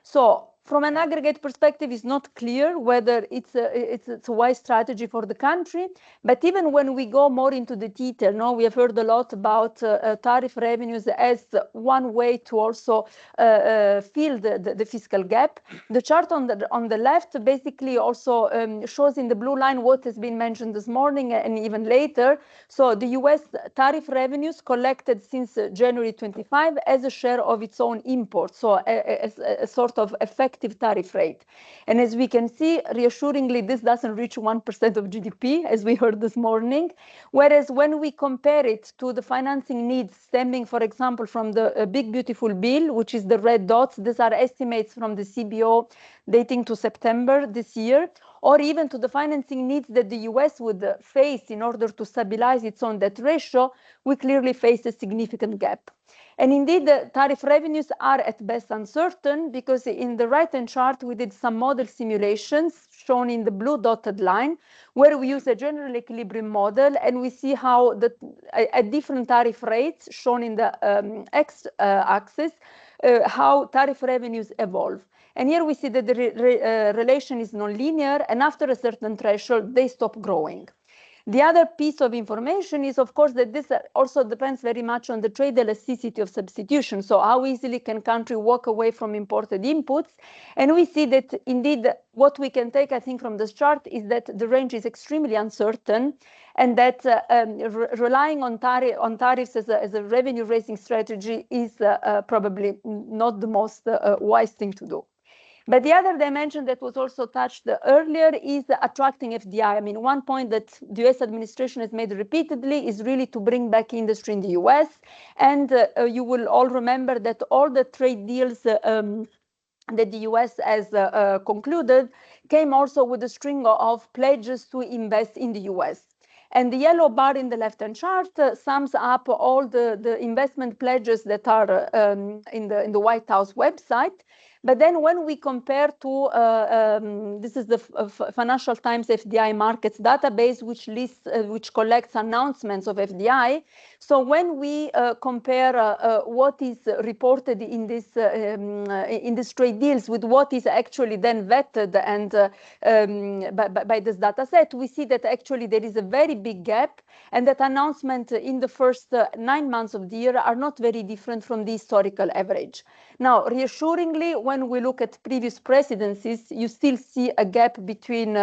So from an aggregate perspective, it's not clear whether it's a wise strategy for the country. But even when we go more into the detail, no, we have heard a lot about tariff revenues as one way to also fill the fiscal gap. The chart on the left basically also shows in the blue line what has been mentioned this morning and even later. So the US tariff revenues collected since January 25 as a share of its own imports, so a sort of effective tariff rate. And as we can see, reassuringly, this doesn't reach 1% of GDP, as we heard this morning. Whereas when we compare it to the financing needs stemming, for example, from the Big Beautiful Bill, which is the red dots, these are estimates from the CBO dating to September this year, or even to the financing needs that the US would face in order to stabilize its own debt ratio, we clearly face a significant gap. And indeed, the tariff revenues are at best uncertain, because in the right-hand chart, we did some model simulations shown in the blue dotted line, where we use a general equilibrium model, and we see how at different tariff rates shown in the x-axis, how tariff revenues evolve. And here we see that the relation is nonlinear, and after a certain threshold, they stop growing. The other piece of information is, of course, that this also depends very much on the trade elasticity of substitution. So how easily can country walk away from imported inputs? And we see that indeed what we can take, I think, from this chart is that the range is extremely uncertain, and that relying on tariffs as a revenue-raising strategy is probably not the most wise thing to do. But the other dimension that was also touched earlier is attracting FDI. I mean, one point that the US administration has made repeatedly is really to bring back industry in the US. And you will all remember that all the trade deals that the US has concluded came also with a string of pledges to invest in the US. And the yellow bar in the left-hand chart sums up all the investment pledges that are in the White House website. But then when we compare to, this is the Financial Times FDI markets database, which lists, which collects announcements of FDI. So when we compare what is reported in this trade deals with what is actually then vetted and by this data set, we see that actually there is a very big gap, and that announcements in the first 9 months of the year are not very different from the historical average. Now, reassuringly, when we look at previous presidencies, you still see a gap between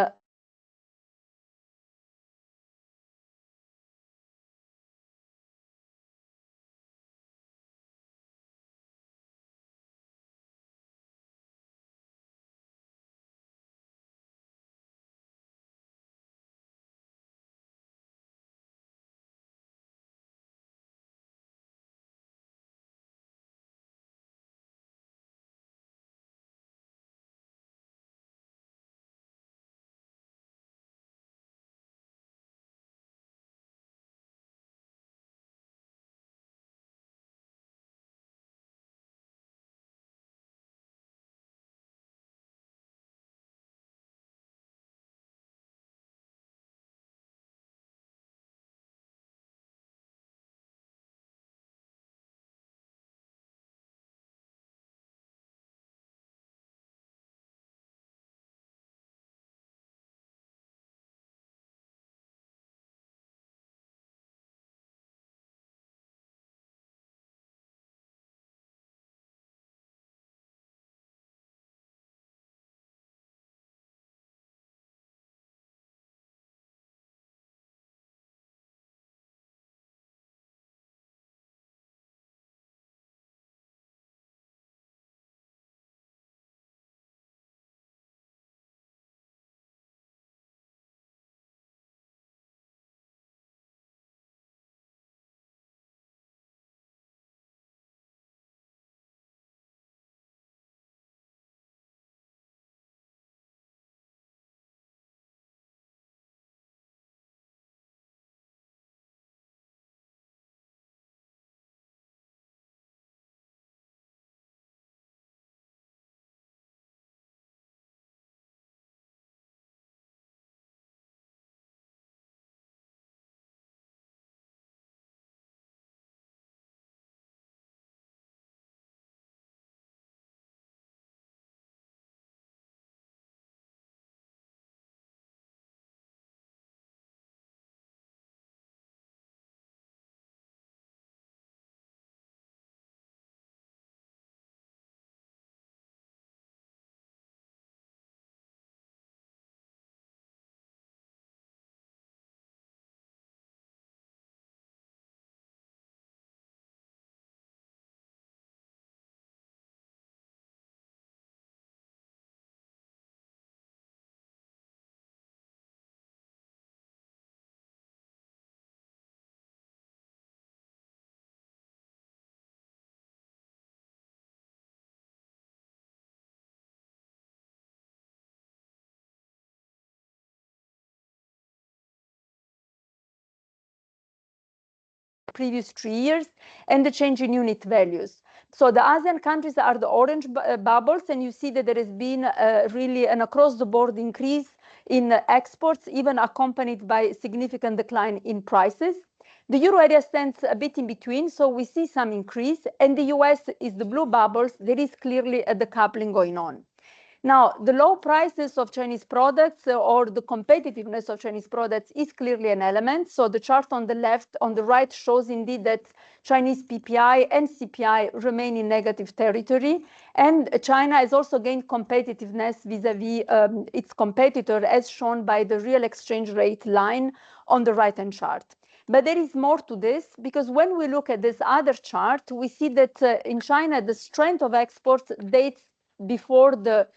previous 3 years, and the change in unit values. So the ASEAN countries are the orange bubbles, and you see that there has been really an across-the-board increase in exports, even accompanied by significant decline in prices. The euro area stands a bit in between, so we see some increase, and the US is the blue bubbles. There is clearly a decoupling going on. Now, the low prices of Chinese products or the competitiveness of Chinese products is clearly an element. So the chart on the left, on the right shows indeed that Chinese PPI and CPI remain in negative territory. And China has also gained competitiveness vis-a-vis its competitor, as shown by the real exchange rate line on the right-hand chart. But there is more to this, because when we look at this other chart, we see that in China, the strength of exports dates before the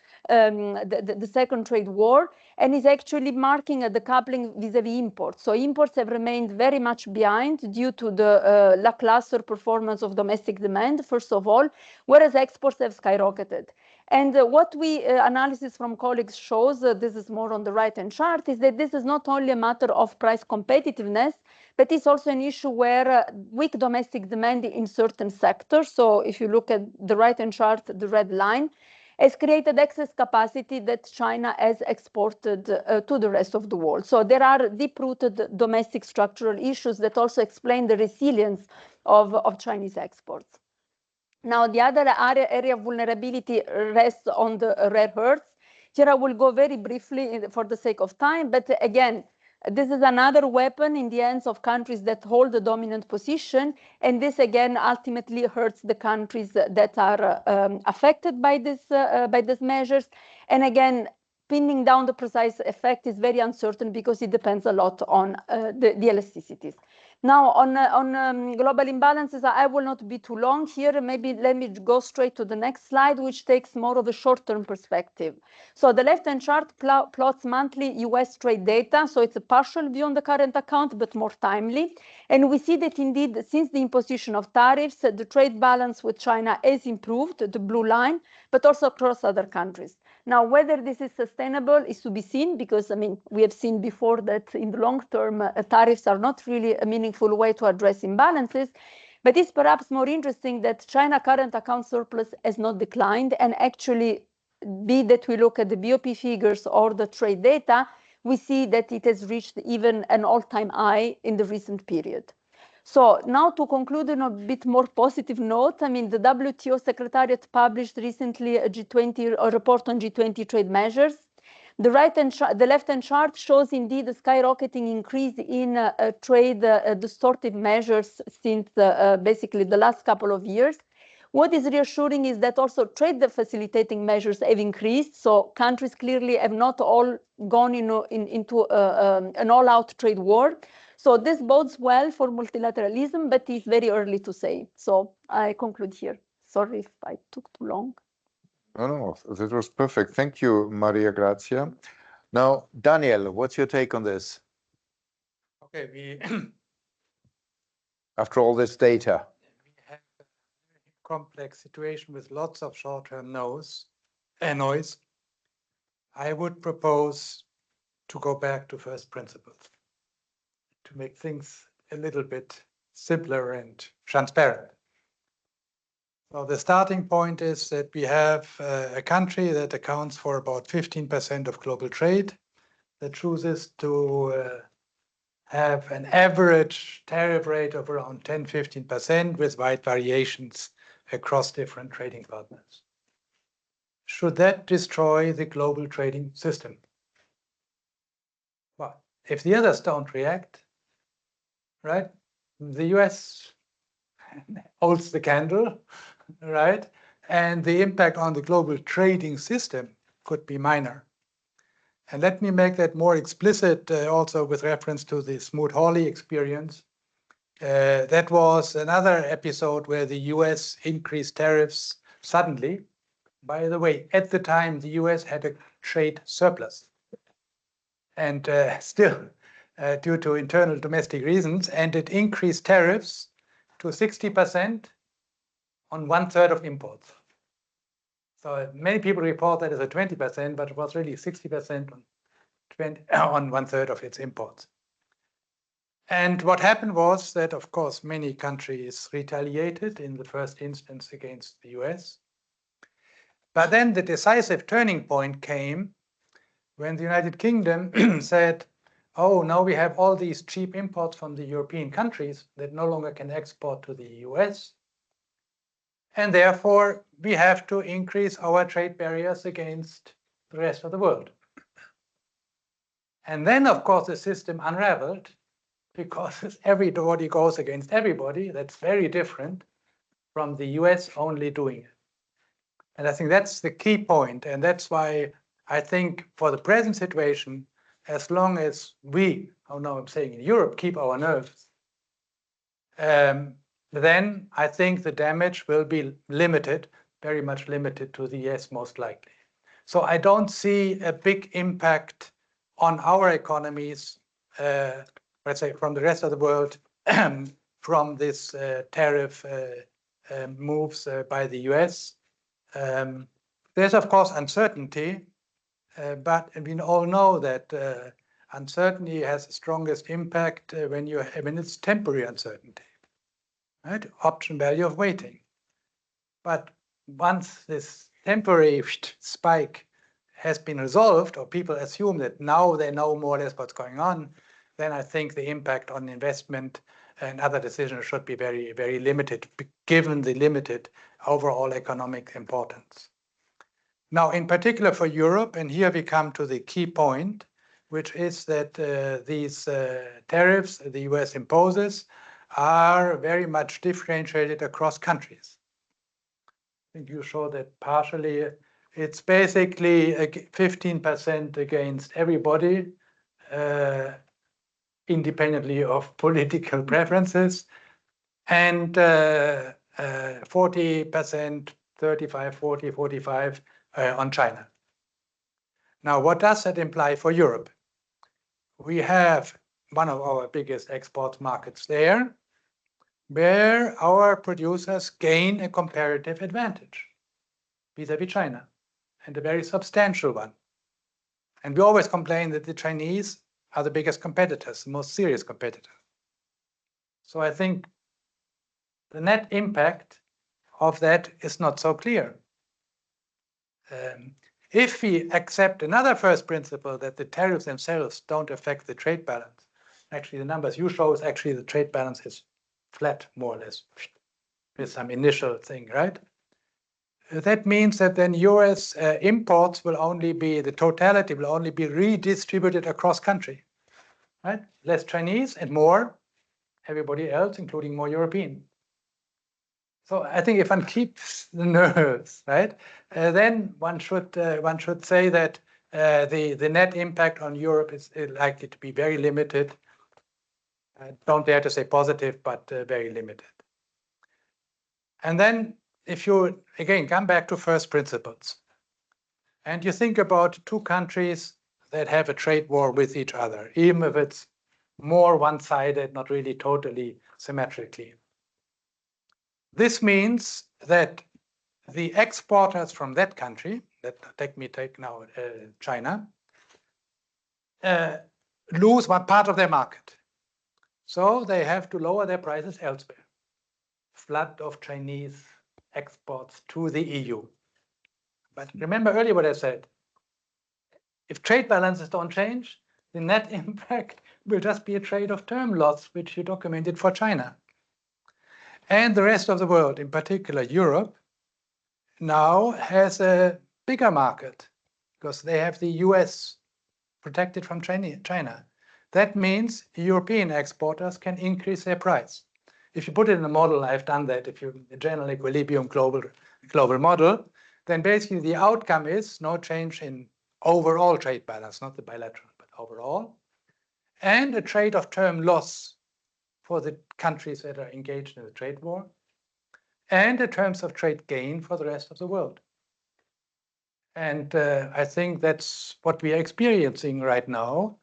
second trade war, and is actually marking a decoupling vis-a-vis imports. So imports have remained very much behind due to the lackluster performance of domestic demand, first of all, whereas exports have skyrocketed. And what analysis from colleagues shows, this is more on the right-hand chart, is that this is not only a matter of price competitiveness, but it's also an issue where weak domestic demand in certain sectors. So if you look at the right-hand chart, the red line, has created excess capacity that China has exported to the rest of the world. So there are deep-rooted domestic structural issues that also explain the resilience of Chinese exports. Now, the other area of vulnerability rests on the rare earths. Here I will go very briefly for the sake of time, but again, this is another weapon in the hands of countries that hold the dominant position, and this again ultimately hurts the countries that are affected by these measures. And again, pinning down the precise effect is very uncertain because it depends a lot on the elasticities. Now, on global imbalances, I will not be too long here. Maybe let me go straight to the next slide, which takes more of a short-term perspective. So the left-hand chart plots monthly US trade data. So it's a partial view on the current account, but more timely. And we see that indeed, since the imposition of tariffs, the trade balance with China has improved, the blue line, but also across other countries. Now, whether this is sustainable is to be seen, because, I mean, we have seen before that in the long term, tariffs are not really a meaningful way to address imbalances. But it's perhaps more interesting that China current account surplus has not declined, and actually, be that we look at the BOP figures or the trade data, we see that it has reached even an all-time high in the recent period. So now to conclude on a bit more positive note, I mean, the WTO Secretariat published recently a report on G20 trade measures. The left-hand chart shows indeed a skyrocketing increase in trade distortive measures since basically the last couple of years. What is reassuring is that also trade facilitating measures have increased. So countries clearly have not all gone into an all-out trade war. So this bodes well for multilateralism, but it's very early to say. So I conclude here. Sorry if I took too long. No, that was perfect. Thank you, Maria Grazia. Now, Daniel, what's your take on this? Okay, After all this data. we have a very complex situation with lots of short-term noise. I would propose to go back to first principles, to make things a little bit simpler and transparent. So the starting point is that we have a country that accounts for about 15% of global trade, that chooses to have an average tariff rate of around 10–15% with wide variations across different trading partners. Should that destroy the global trading system? Well, if the others don't react, right, the US holds the candle, right? And the impact on the global trading system could be minor. And let me make that more explicit also with reference to the 𝗬𝗲𝗀𝗃𝗃 experience. That was another episode where the US increased tariffs suddenly. By the way, at the time, the US had a trade surplus. And still, due to internal domestic reasons, and it increased tariffs to 60% on 1/3 of imports. So many people report that as a 20%, but it was really 60% on 1/3 of its imports. And what happened was that, of course, many countries retaliated in the first instance against the US. But then the decisive turning point came when the United Kingdom said, oh, now we have all these cheap imports from the European countries that no longer can export to the US. And therefore, we have to increase our trade barriers against the rest of the world. And then, of course, the system unraveled because everybody goes against everybody. That's very different from the US only doing it. And I think that's the key point. And that's why I think for the present situation, as long as we, oh no, I'm saying in Europe, keep our nerves, then I think the damage will be limited, very much limited to the US most likely. So I don't see a big impact on our economies, let's say from the rest of the world, from this tariff moves by the US. There's of course uncertainty, but we all know that uncertainty has the strongest impact when it's temporary uncertainty, right? Option value of waiting. But once this temporary spike has been resolved, or people assume that now they know more or less what's going on, then I think the impact on investment and other decisions should be very, very limited, given the limited overall economic importance. Now, in particular for Europe, and here we come to the key point, which is that these tariffs the US imposes are very much differentiated across countries. I think you show that partially. It's basically 15% against everybody, independently of political preferences, and 40%, 35, 40, 45 on China. Now, what does that imply for Europe? We have one of our biggest export markets there, where our producers gain a comparative advantage vis-à-vis China, and a very substantial one. And we always complain that the Chinese are the biggest competitors, the most serious competitors. So I think the net impact of that is not so clear. If we accept another first principle that the tariffs themselves don't affect the trade balance, actually the numbers you show is actually the trade balance is flat, more or less, with some initial thing, right? That means that then US imports will only be, the totality will only be redistributed across country, right? Less Chinese and more everybody else, including more European. So I think if one keeps the nerves, right, then one should say that the net impact on Europe is likely to be very limited. I don't dare to say positive, but very limited. And then if you, again, come back to first principles, and you think about two countries that have a trade war with each other, even if it's more one-sided, not really totally symmetrically. This means that the exporters from that country, take now China, lose one part of their market. So they have to lower their prices elsewhere. Flood of Chinese exports to the EU. But remember earlier what I said. If trade balances don't change, the net impact will just be a trade of term loss, which you documented for China. And the rest of the world, in particular Europe, now has a bigger market because they have the US protected from China. That means European exporters can increase their price. If you put it in a model, I've done that, if you general equilibrium global model, then basically the outcome is no change in overall trade balance, not the bilateral, but overall, and a trade of term loss for the countries that are engaged in the trade war, and in terms of trade gain for the rest of the world. And I think that's what we are experiencing right now.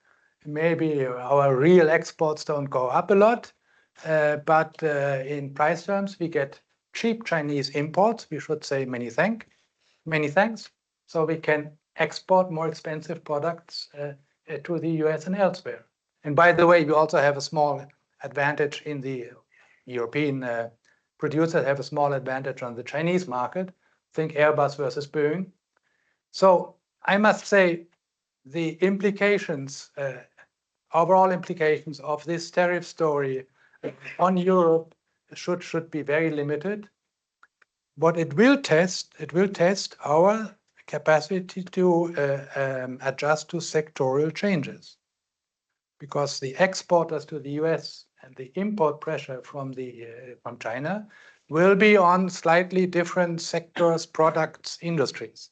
Maybe our real exports don't go up a lot, but in price terms, we get cheap Chinese imports. We should say many thanks. So we can export more expensive products to the US and elsewhere. And by the way, we also have a small advantage in the European producers have a small advantage on the Chinese market. Think Airbus versus Boeing. So I must say the implications, overall implications of this tariff story on Europe should be very limited. But it will test our capacity to adjust to sectorial changes, because the exporters to the US and the import pressure from China will be on slightly different sectors, products, industries.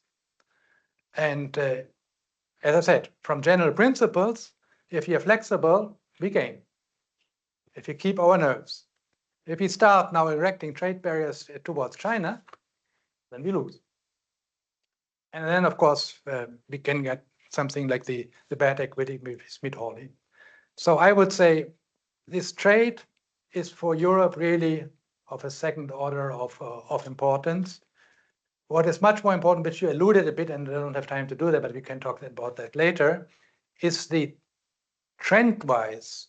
And as I said, from general principles, if you're flexible, we gain. If you keep our nerves. If we start now erecting trade barriers towards China, then we lose. And then, of course, we can get something like the bad equity with 𝗵𝗏𝗄𝗏. So I would say this trade is for Europe really of a second order of importance. What is much more important, which you alluded a bit, and I don't have time to do that, but we can talk about that later, is the trend-wise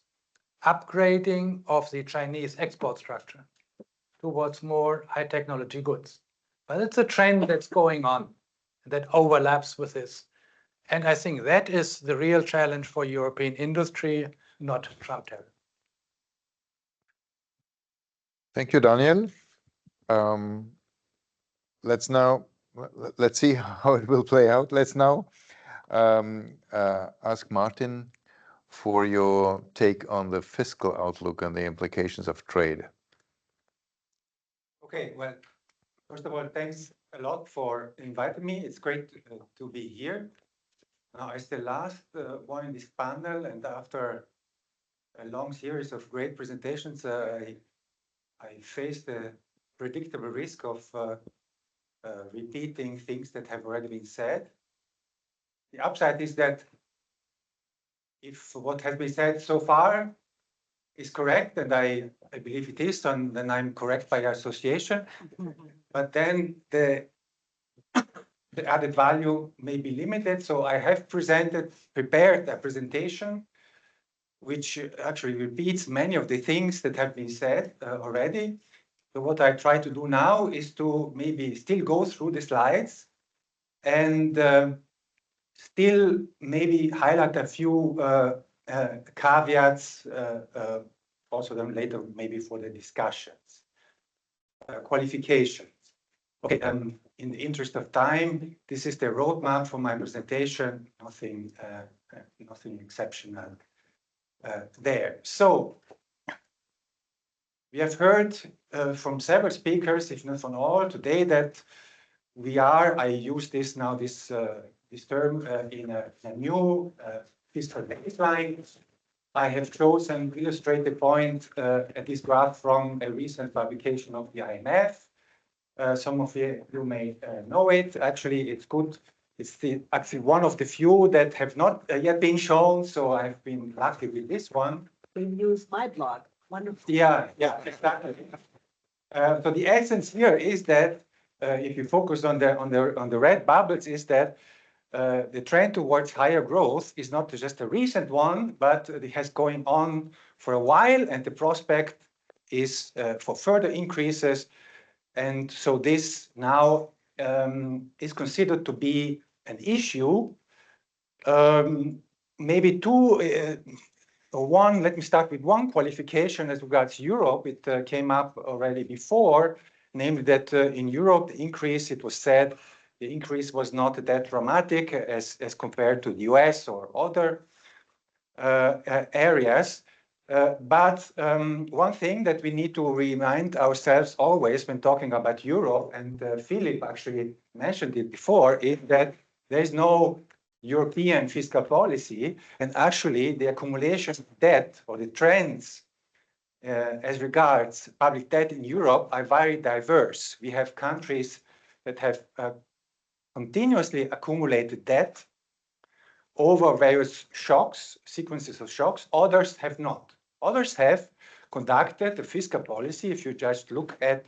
upgrading of the Chinese export structure towards more high technology goods. but it's a trend that's going on that overlaps with this. And I think that is the real challenge for European industry, not Trump tariff. Thank you, Daniel. Let's see how it will play out. Let's now ask Martin for your take on the fiscal outlook and the implications of trade. Okay, well, first of all, thanks a lot for inviting me. It's great to be here. Now, as the last one in this panel, and after a long series of great presentations, I face the predictable risk of repeating things that have already been said. The upside is that if what has been said so far is correct, and I believe it is, then I'm correct by association. But then the added value may be limited. So I have prepared a presentation which actually repeats many of the things that have been said already. So what I try to do now is to maybe still go through the slides and still maybe highlight a few caveats, also then later maybe for the discussions. Qualifications. Okay, in the interest of time, this is the roadmap for my presentation. Nothing exceptional there. So we have heard from several speakers, if not from all, today that we are. I use this now this term in a new fiscal baseline. I have chosen to illustrate the point at this graph from a recent publication of the IMF. Some of you may know it. Actually, it's good. It's actually one of the few that have not yet been shown. So I've been lucky with this one. We use my blog. Wonderful. Yeah, exactly. So the essence here is that if you focus on the red bubbles, is that the trend towards higher growth is not just a recent one, but it has going on for a while, and the prospect is for further increases. And so this now is considered to be an issue. Maybe two, one, let me start with one qualification as regards Europe. It came up already before, namely that in Europe, the increase, it was said, the increase was not that dramatic as compared to the US or other areas. But one thing that we need to remind ourselves always when talking about Europe, and Philip actually mentioned it before, is that there is no European fiscal policy, and actually the accumulation of debt or the trends as regards public debt in Europe are very diverse. We have countries that have continuously accumulated debt over various shocks, sequences of shocks. Others have not. Others have conducted a fiscal policy. If you just look at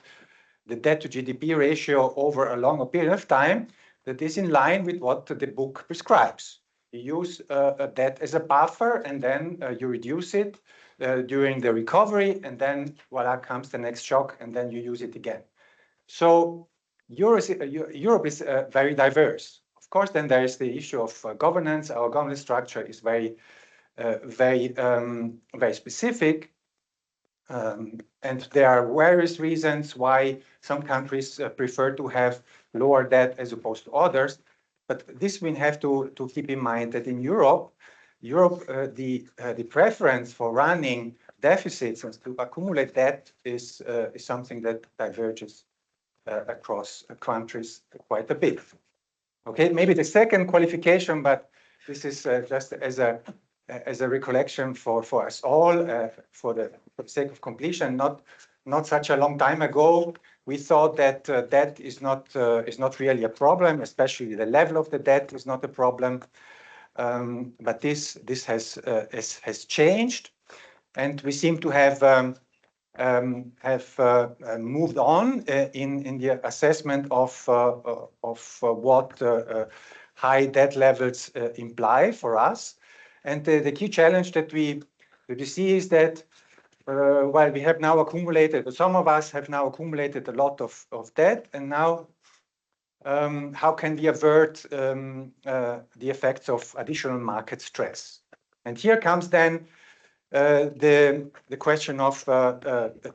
the debt to GDP ratio over a longer period of time, that is in line with what the book prescribes. You use a debt as a buffer, and then you reduce it during the recovery, and then voila, comes the next shock, and then you use it again. So Europe is very diverse. Of course, then there is the issue of governance. Our governance structure is very specific. And there are various reasons why some countries prefer to have lower debt as opposed to others. But this we have to keep in mind that in Europe, the preference for running deficits and to accumulate debt is something that diverges across countries quite a bit. Okay, maybe the second qualification, but this is just as a recollection for us all, for the sake of completion. Not such a long time ago, we thought that debt is not really a problem, especially the level of the debt is not a problem. But this has changed, and we seem to have moved on in the assessment of what high debt levels imply for us. And the key challenge that we see is that while we have now accumulated, some of us have now accumulated a lot of debt, and now how can we avert the effects of additional market stress? And here comes then the question of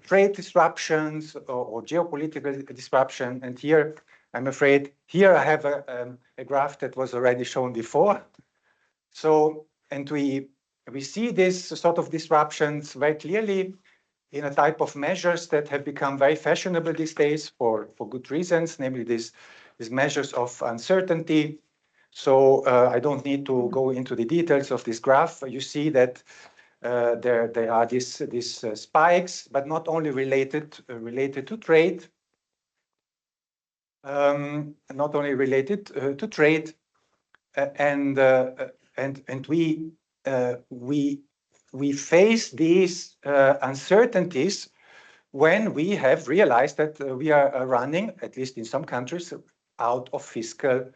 trade disruptions or geopolitical disruption. And here, I'm afraid, here I have a graph that was already shown before. So, and we see this sort of disruptions very clearly in a type of measures that have become very fashionable these days for good reasons, namely these measures of uncertainty. So I don't need to go into the details of this graph. You see that there are these spikes, but not only related to trade, not only related to trade, and we face these uncertainties when we have realized that we are running, at least in some countries, out of fiscal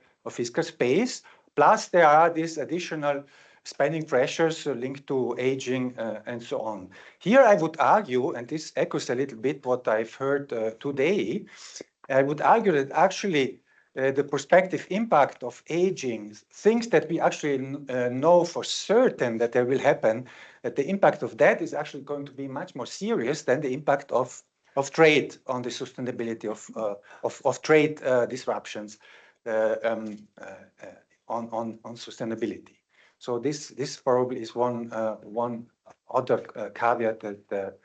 space. Plus, there are these additional spending pressures linked to aging and so on. Here, I would argue, and this echoes a little bit what I've heard today, I would argue that actually the prospective impact of aging, things that we actually know for certain that they will happen, that the impact of that is actually going to be much more serious than the impact of trade on the sustainability of trade disruptions on sustainability. So this probably is one other caveat that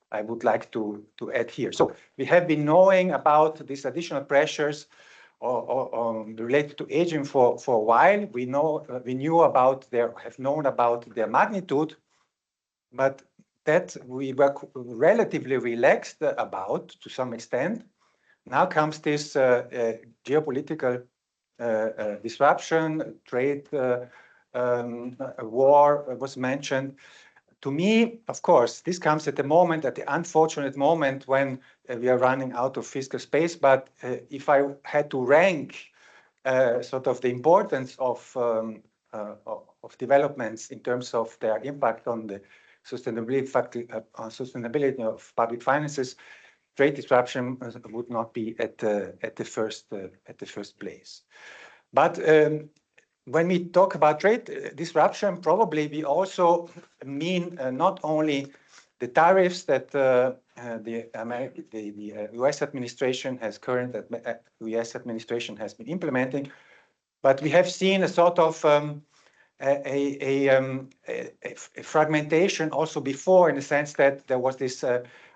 I would like to add here. So we have been knowing about these additional pressures or related to aging for a while. We have known about their magnitude, but that we were relatively relaxed about to some extent. Now comes this geopolitical disruption, trade war was mentioned. To me, of course, this comes at the unfortunate moment when we are running out of fiscal space. But if I had to rank sort of the importance of developments in terms of their impact on the sustainability of public finances, trade disruption would not be at the first place. But when we talk about trade disruption, probably we also mean not only the tariffs that the U.S. administration has been implementing, but we have seen a sort of a fragmentation also before, in the sense that there was this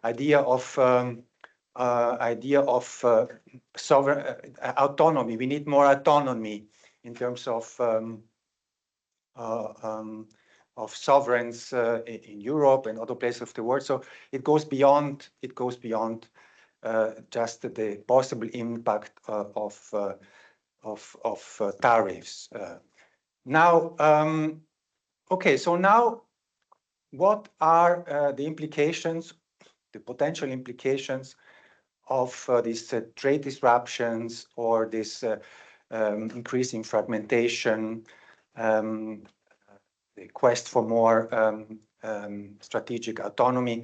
idea of sovereign autonomy. We need more autonomy in terms of sovereigns in Europe and other places of the world. So it goes beyond just the possible impact of tariffs. Now, okay, so now what are the implications, the potential implications of these trade disruptions or this increasing fragmentation, the quest for more strategic autonomy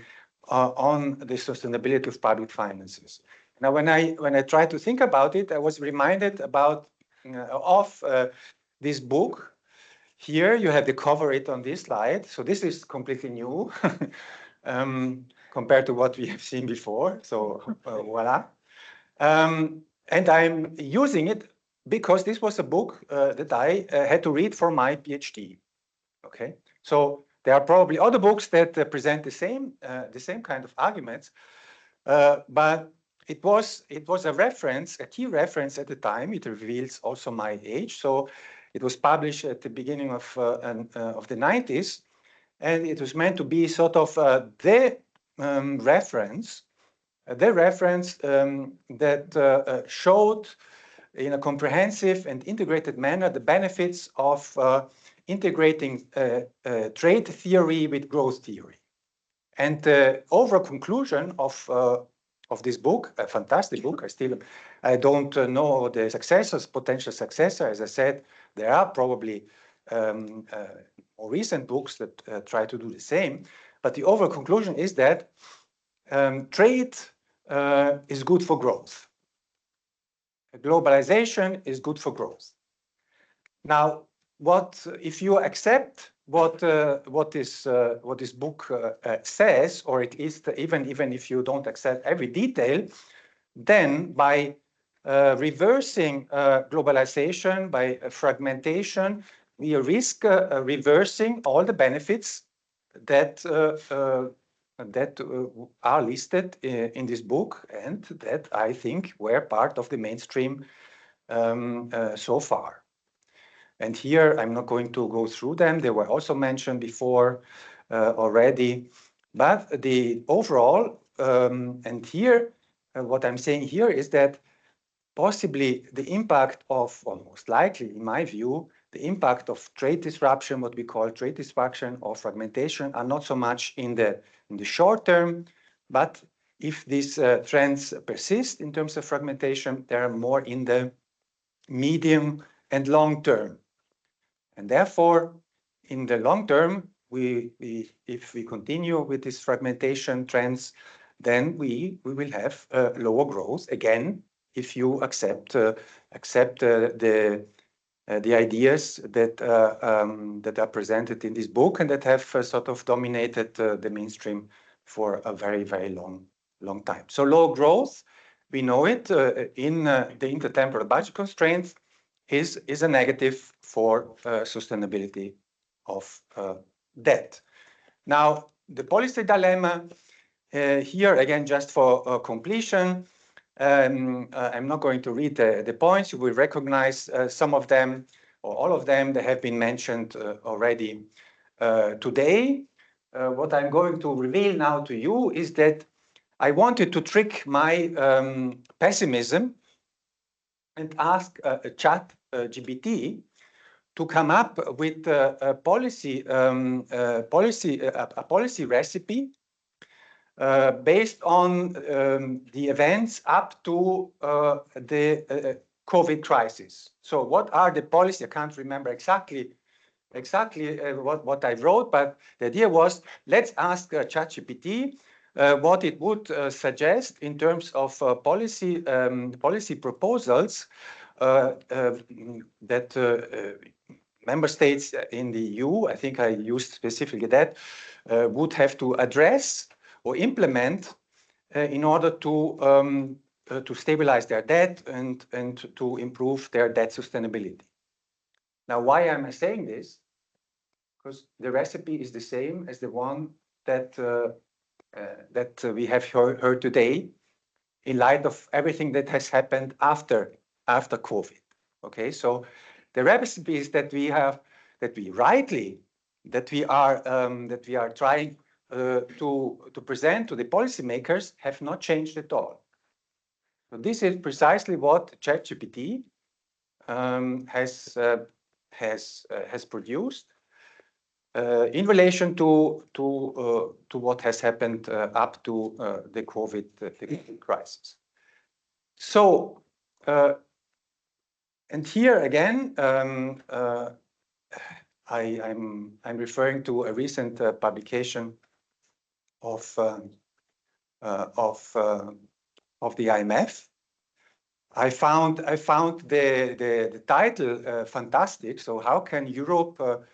on the sustainability of public finances? Now, when I try to think about it, I was reminded of this book. Here you have the cover it on this slide. So this is completely new compared to what we have seen before. So voila. And I'm using it because this was a book that I had to read for my PhD. Okay, so there are probably other books that present the same kind of arguments, but it was a reference, a key reference at the time. It reveals also my age. So it was published at the beginning of the 90s, and it was meant to be sort of the reference that showed in a comprehensive and integrated manner the benefits of integrating trade theory with growth theory. And the overall conclusion of this book, a fantastic book, I don't know the potential successor. As I said, there are probably more recent books that try to do the same. But the overall conclusion is that trade is good for growth. globalization is good for growth. Now, what if you accept what this book says, or at least even if you don't accept every detail, then by reversing globalization, by fragmentation, we risk reversing all the benefits that are listed in this book, and that I think were part of the mainstream so far. And here I'm not going to go through them. They were also mentioned before already. But the overall, and here, what I'm saying here is that possibly the impact of, or most likely, in my view, the impact of trade disruption, what we call trade disruption or fragmentation, are not so much in the short term, but if these trends persist in terms of fragmentation, they are more in the medium and long term. And therefore, in the long term, if we continue with these fragmentation trends, then we will have lower growth again, if you accept the ideas that are presented in this book and that have sort of dominated the mainstream for a very, very long time. So low growth, we know it in the intertemporal budget constraints is a negative for sustainability of debt. Now, the policy dilemma here, again, just for completion, I'm not going to read the points. You will recognize some of them, or all of them that have been mentioned already today. What I'm going to reveal now to you is that I wanted to trick my pessimism and ask ChatGPT to come up with a policy recipe based on the events up to the COVID crisis. So what are the policy? I can't remember exactly what I wrote, but the idea was, let's ask ChatGPT what it would suggest in terms of policy proposals that member states in the EU, I think I used specifically that, would have to address or implement in order to stabilize their debt and to improve their debt sustainability. Now, why am I saying this? Because the recipe is the same as the one that we have heard today, in light of everything that has happened after COVID. Okay, so the recipe is that we are trying to present to the policymakers have not changed at all. So this is precisely what ChatGPT has produced in relation to what has happened up to the COVID crisis. So, and here again, I'm referring to a recent publication of the IMF. I found the title fantastic. So how can Europe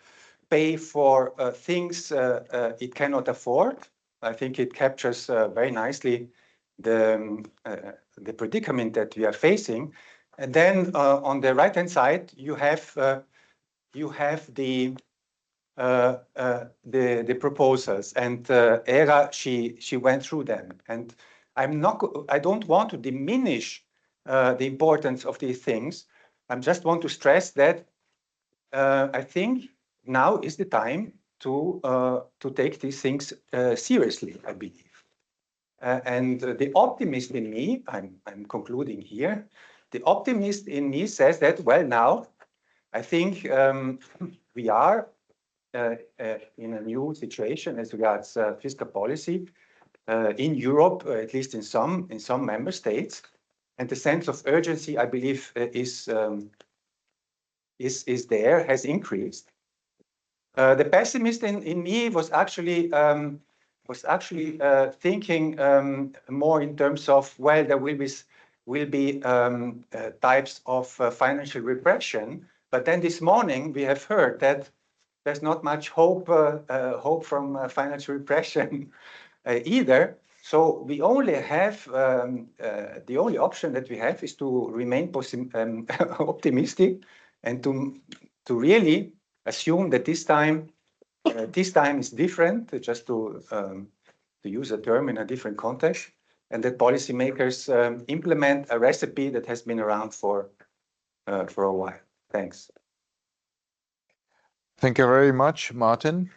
pay for things it cannot afford? I think it captures very nicely the predicament that we are facing. And then on the right-hand side, you have the proposals, and 𝗚𝗲𝗀 she went through them, and I don't want to diminish the importance of these things. I just want to stress that I think now is the time to take these things seriously, I believe. And the optimist in me, I'm concluding here, the optimist in me says that, well, now I think we are in a new situation as regards fiscal policy in Europe, at least in some member states, and the sense of urgency, I believe, is there, has increased. The pessimist in me was actually thinking more in terms of, well, there will be will be types of financial repression. But then this morning we have heard that there's not much hope from financial repression either. So we only have the only option that we have is to remain optimistic and to really assume that this time is different, just to use a term in a different context, and that policymakers implement a recipe that has been around for a while. Thanks. Thank you very much, Martin.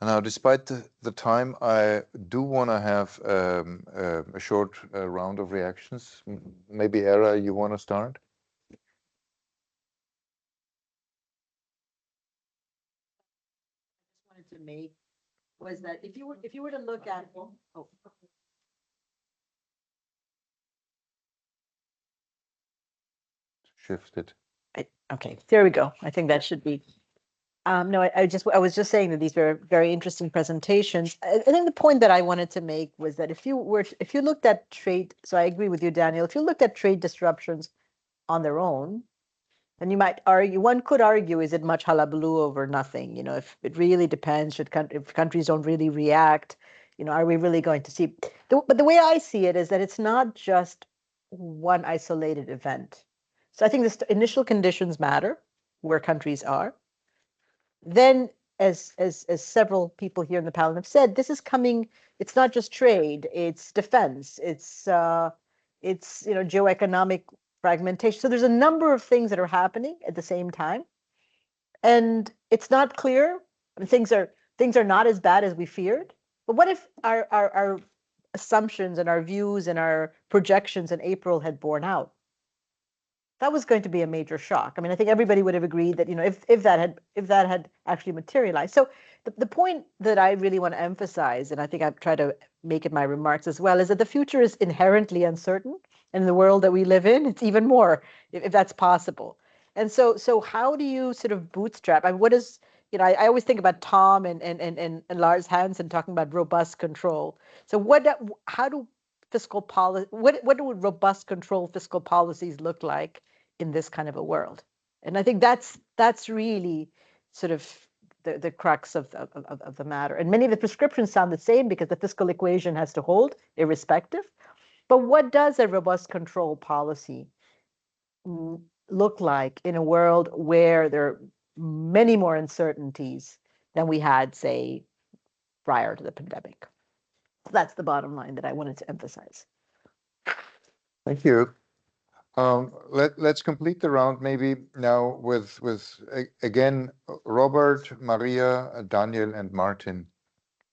Now, despite the time, I do want to have a short round of reactions. Maybe Era, you want to start? Wanted to make was that if you were to look at Shifted. okay, there we go. I think that should be. No, I was just saying that these were very interesting presentations. I think the point that I wanted to make was that if you looked at trade, so I agree with you, Daniel, if you looked at trade disruptions on their own, then you might argue, one could argue, is it much hullabaloo over nothing? You know, if it really depends, if countries don't really react, you know, are we really going to see? But the way I see it is that it's not just one isolated event. So I think the initial conditions matter, where countries are. Then, as several people here in the panel have said, this is coming. It's not just trade; it's defense. It's geoeconomic fragmentation. So there's a number of things that are happening at the same time, and it's not clear. I mean, things are not as bad as we feared. But what if our assumptions and our views and our projections in April had borne out? That was going to be a major shock. I mean, I think everybody would have agreed that, you know, if that had actually materialized. So the point that I really want to emphasize, and I think I've tried to make in my remarks as well, is that the future is inherently uncertain. And in the world that we live in, it's even more, if that's possible. And so how do you sort of bootstrap? I mean, what is, you know, I always think about Tom and Lars Hansen talking about robust control. So how do fiscal policy, what do robust control fiscal policies look like in this kind of a world? And I think that's really sort of the crux of the matter. And many of the prescriptions sound the same because the fiscal equation has to hold irrespective. But what does a robust control policy look like in a world where there are many more uncertainties than we had, say, prior to the pandemic? So that's the bottom line that I wanted to emphasize. Thank you. Let's complete the round maybe now with again Robert, Maria, Daniel, and Martin,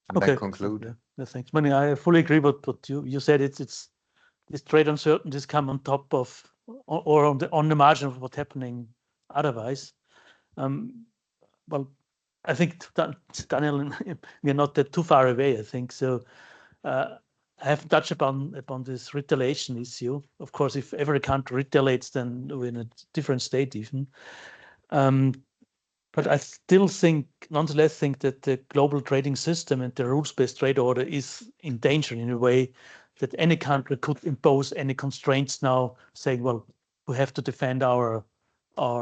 and then conclude. Yeah, thanks. I fully agree with what you said. It's this trade uncertainties come on top of or on the margin of what's happening otherwise. Well, I think Daniel and we are not that too far away. I think so. I haven't touched upon this retaliation issue. Of course, if every country retaliates, then we're in a different state even. But I still nonetheless think that the global trading system and the rules-based trade order is in danger in a way that any country could impose any constraints now, saying, well, we have to defend our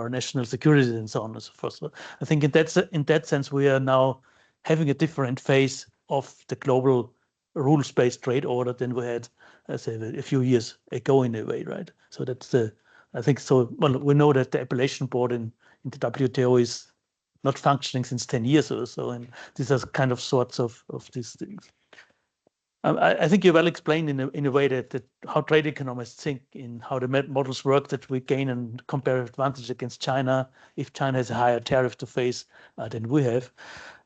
national security and so on and so forth. So I think in that sense, we are now having a different phase of the global rules-based trade order than we had, say, a few years ago in a way, right? So that's I think so. Well, we know that the appellation board in the WTO is not functioning since 10 years or so, and these are kind of sorts of these things. I think you well explained in a way that how trade economists think in how the models work, that we gain a comparative advantage against China if China has a higher tariff to face than we have.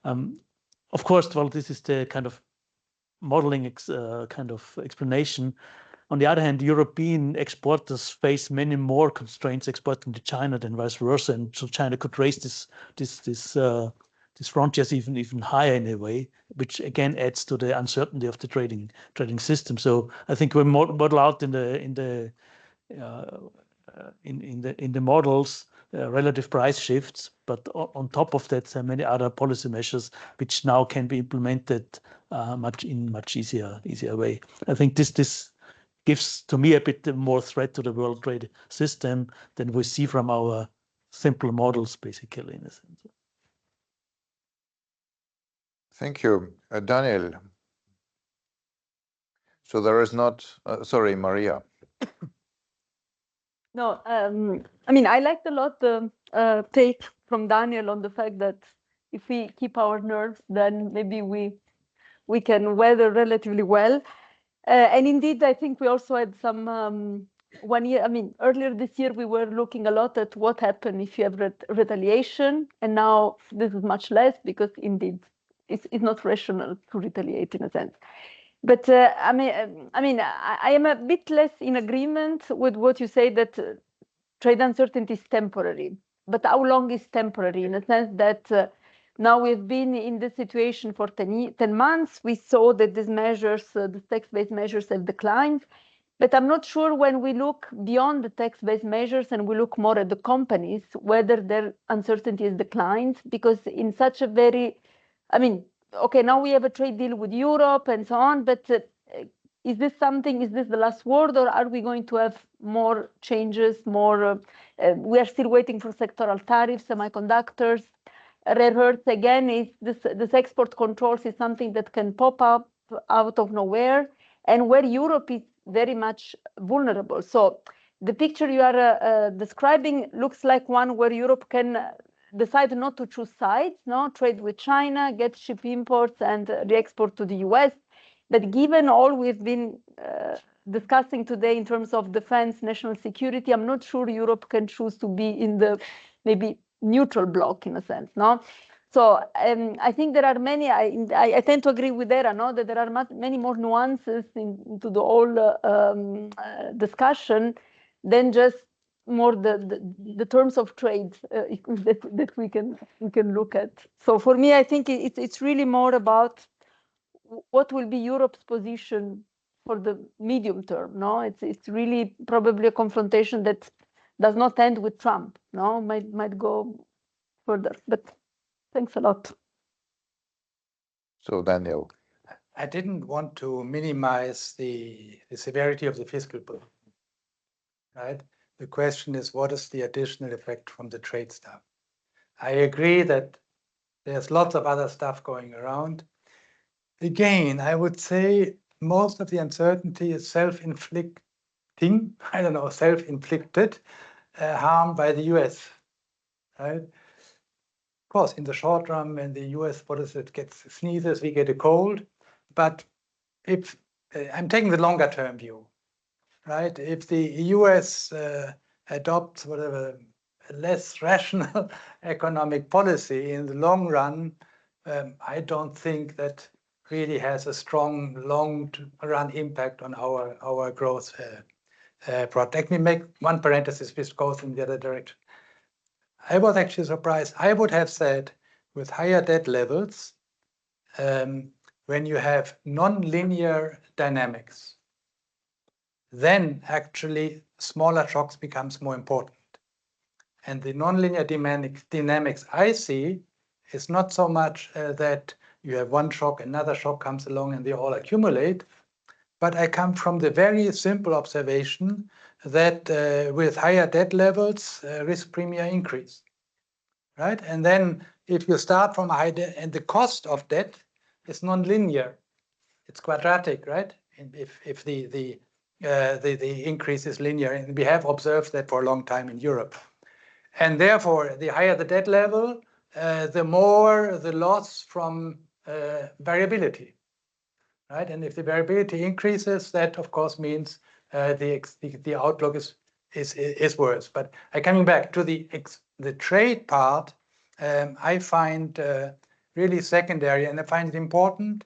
Of course, well, this is the kind of modeling kind of explanation. On the other hand, European exporters face many more constraints exporting to China than vice versa, and so China could raise these frontiers even higher in a way, which again adds to the uncertainty of the trading system. So I think we model out in the models relative price shifts, but on top of that, there are many other policy measures which now can be implemented much easier way. I think this gives to me a bit more threat to the world trade system than we see from our simple models, basically, in a sense. Thank you. Daniel. So there is not, sorry, Maria. No, I mean, I liked a lot the take from Daniel on the fact that if we keep our nerves, then maybe we can weather relatively well. And indeed, I think we also had some 1 year. I mean, earlier this year, we were looking a lot at what happened if you have retaliation. And now this is much less because indeed it's not rational to retaliate in a sense. But I mean, I am a bit less in agreement with what you say that trade uncertainty is temporary. But how long is temporary? In a sense that now we've been in this situation for 10 months. We saw that these measures, the tax-based measures, have declined. But I'm not sure when we look beyond the tax-based measures and we look more at the companies, whether their uncertainty has declined. Because in such a very, I mean, okay, now we have a trade deal with Europe and so on, but is this the last word, or are we going to have more changes, more, we are still waiting for sectoral tariffs, semiconductors, rare earths, again, is this export controls is something that can pop up out of nowhere, and where Europe is very much vulnerable. So the picture you are describing looks like one where Europe can decide not to choose sides, no, trade with China, get cheap imports and re-export to the US. But given all we've been discussing today in terms of defense, national security, I'm not sure Europe can choose to be in the maybe neutral bloc in a sense, no? So I think there are many, I tend to agree with Era, no, that there are many more nuances into the whole discussion than just more the terms of trade that we can look at. So for me, I think it's really more about what will be Europe's position for the medium term. No, it's really probably a confrontation that does not end with Trump. No, might go further. But thanks a lot. So Daniel. I didn't want to minimize the severity of the fiscal bill, right? The question is, what is the additional effect from the trade stuff? I agree that there's lots of other stuff going around. Again, I would say most of the uncertainty is self-inflicting, I don't know, self-inflicted harm by the US, right? Of course, in the short run, when the US, gets sneezes, we get a cold. But if I'm taking the longer term view, right? If the US adopts whatever less rational economic policy in the long run, I don't think that really has a strong long-run impact on our growth product. Let me make one parenthesis which goes in the other direction. I was actually surprised. I would have said with higher debt levels, when you have non-linear dynamics, then actually smaller shocks becomes more important. And the non-linear dynamics I see is not so much that you have one shock, another shock comes along and they all accumulate, but I come from the very simple observation that with higher debt levels, risk premia increase, right? And then if you start from a high debt, and the cost of debt is non-linear, it's quadratic, right? And if the increase is linear, and we have observed that for a long time in Europe. And therefore, the higher the debt level, the more the loss from variability, right? And if the variability increases, that of course means the outlook is worse. But coming back to the trade part, I find really secondary, and I find it important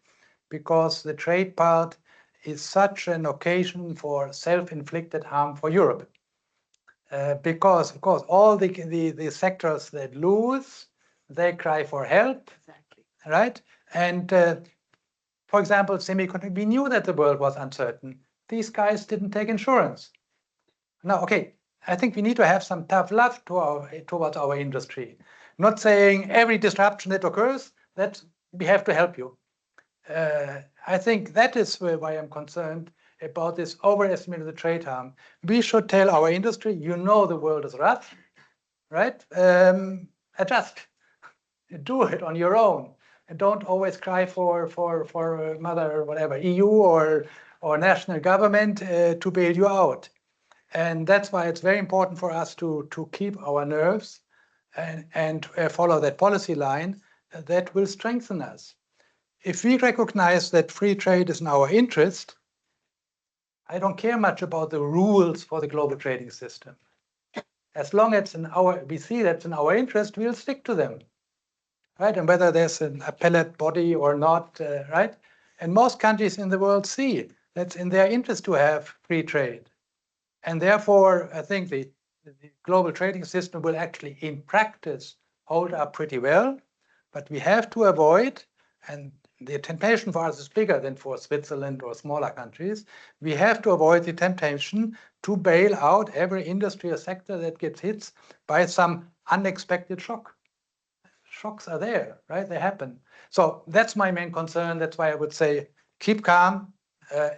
because the trade part is such an occasion for self-inflicted harm for Europe. Because of course all the sectors that lose, they cry for help, exactly, right? And for example, semiconductor, we knew that the world was uncertain. These guys didn't take insurance. Now, okay, I think we need to have some tough love towards our industry. Not saying every disruption that occurs, that we have to help you. I think that is why I'm concerned. about this overestimate of the trade harm. We should tell our industry, you know the world is rough, right? Adjust, do it on your own, and don't always cry for mother or whatever, EU or national government to bail you out. And that's why it's very important for us to keep our nerves and follow that policy line that will strengthen us. If we recognize that free trade is in our interest, I don't care much about the rules for the global trading system. As long as we see that's in our interest, we'll stick to them, right? And whether there's an appellate body or not, right? And most countries in the world see that's in their interest to have free trade. And therefore, I think the global trading system will actually, in practice, hold up pretty well. But we have to avoid, and the temptation for us is bigger than for Switzerland or smaller countries, we have to avoid the temptation to bail out every industry or sector that gets hit by some unexpected shock. Shocks are there, right? They happen. So that's my main concern. That's why I would say keep calm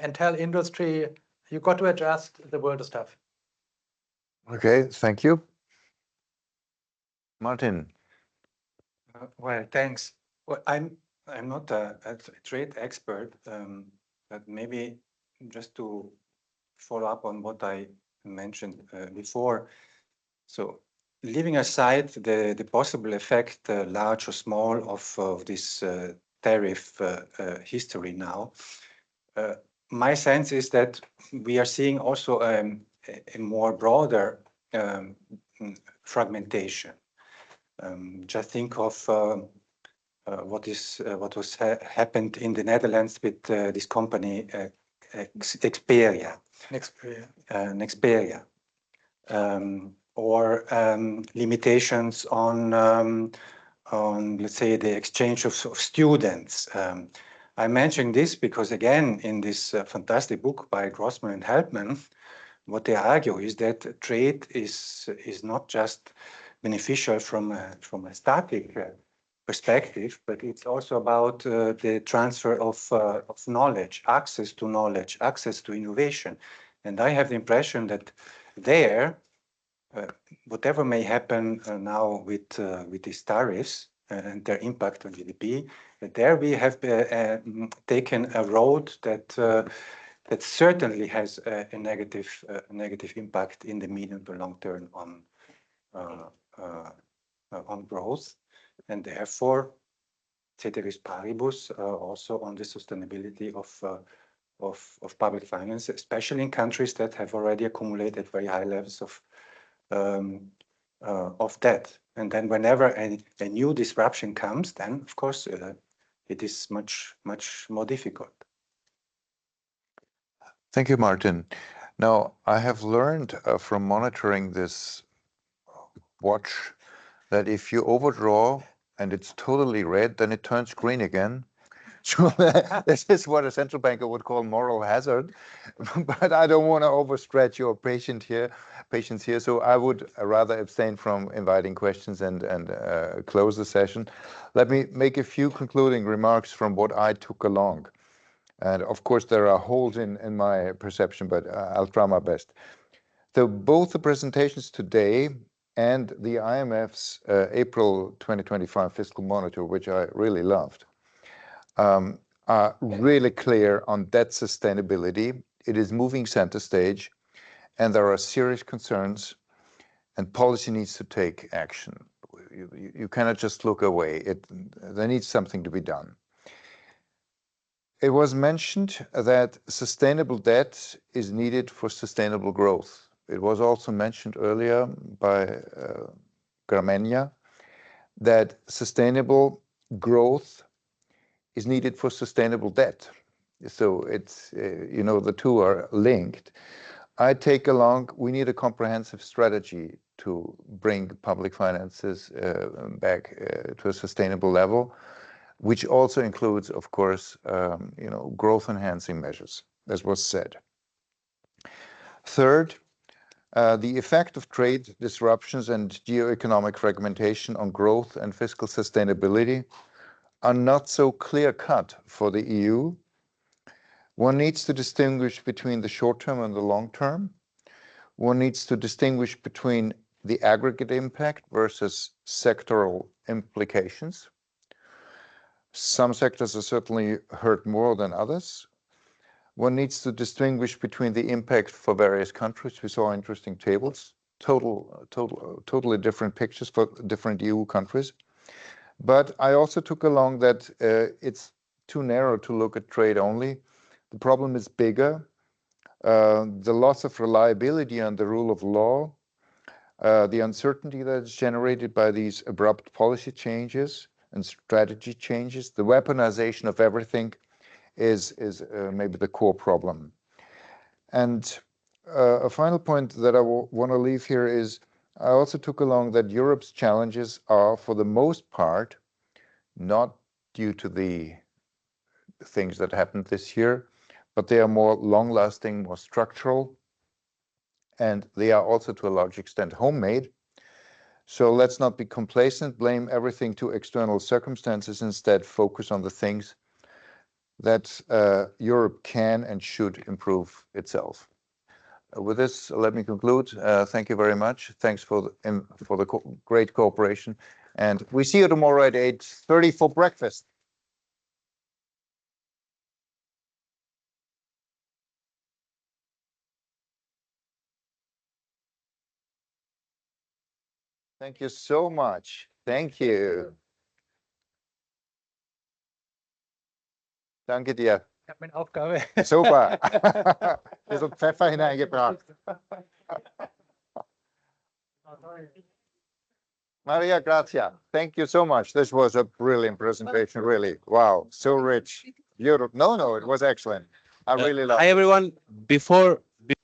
and tell industry, you've got to adjust, the world is tough. Okay, thank you. Martin. Well, thanks. Well, I'm not a trade expert, but maybe just to follow up on what I mentioned before. So leaving aside the possible effect, large or small, of this tariff history now, my sense is that we are seeing also a more broader fragmentation. Just think of what was happened in the Netherlands with this company 𝗵𝗵𝘃𝗃, or limitations on let's say the exchange of students. I mention this because again, in this fantastic book by Grossman and Helpman, what they argue is that trade is not just beneficial from a static perspective, but it's also about the transfer of knowledge, access to innovation. And I have the impression that there, whatever may happen now with these tariffs and their impact on GDP, there we have taken a road that certainly has a negative impact in the medium to long term on growth, and therefore, ceteris paribus, also on the sustainability of public finance, especially in countries that have already accumulated very high levels of debt. And then whenever a new disruption comes, then of course it is much more difficult. Thank you, Martin. Now, I have learned from monitoring this watch that if you overdraw and it's totally red, then it turns green again. So this is what a central banker would call moral hazard, but I don't want to overstretch your patience here. So I would rather abstain from inviting questions and close the session. Let me make a few concluding remarks from what I took along. And of course, there are holes in my perception, but I'll try my best. So both the presentations today and the IMF's April 2025 fiscal monitor, which I really loved, are really clear on debt sustainability. It is moving center stage, and there are serious concerns, and policy needs to take action. You cannot just look away. There needs something to be done. It was mentioned that sustainable debt is needed for sustainable growth. It was also mentioned earlier by Gramegna that sustainable growth is needed for sustainable debt. So it's, the two are linked. I take along, we need a comprehensive strategy to bring public finances back to a sustainable level, which also includes, of course, growth enhancing measures, as was said. Third, the effect of trade disruptions and geoeconomic fragmentation on growth and fiscal sustainability are not so clear-cut for the EU. One needs to distinguish between the short term and the long term. One needs to distinguish between the aggregate impact versus sectoral implications. Some sectors are certainly hurt more than others. One needs to distinguish between the impact for various countries. We saw interesting tables, totally different pictures for different EU countries. But I also took along that it's too narrow to look at trade only. The problem is bigger. The loss of reliability on the rule of law, the uncertainty that is generated by these abrupt policy changes and strategy changes, the weaponization of everything is maybe the core problem. And a final point that I want to leave here is I also took along that Europe's challenges are, for the most part, not due to the things that happened this year, but they are more long-lasting, more structural, and they are also to a large extent homemade. So let's not be complacent, blame everything to external circumstances, instead focus on the things that Europe can and should improve itself. With this, let me conclude. Thank you very much. Thanks for the great cooperation. And we see you tomorrow at 8:30 for breakfast. Thank you so much. Thank you. Danke dir. Ich habe meine Aufgabe. Super. Bisschen Pfeffer hineingebracht. Maria Grazia, thank you so much. This was a brilliant presentation, really. Wow, so rich, beautiful. No, it was excellent. I really love it. Hi, everyone. Before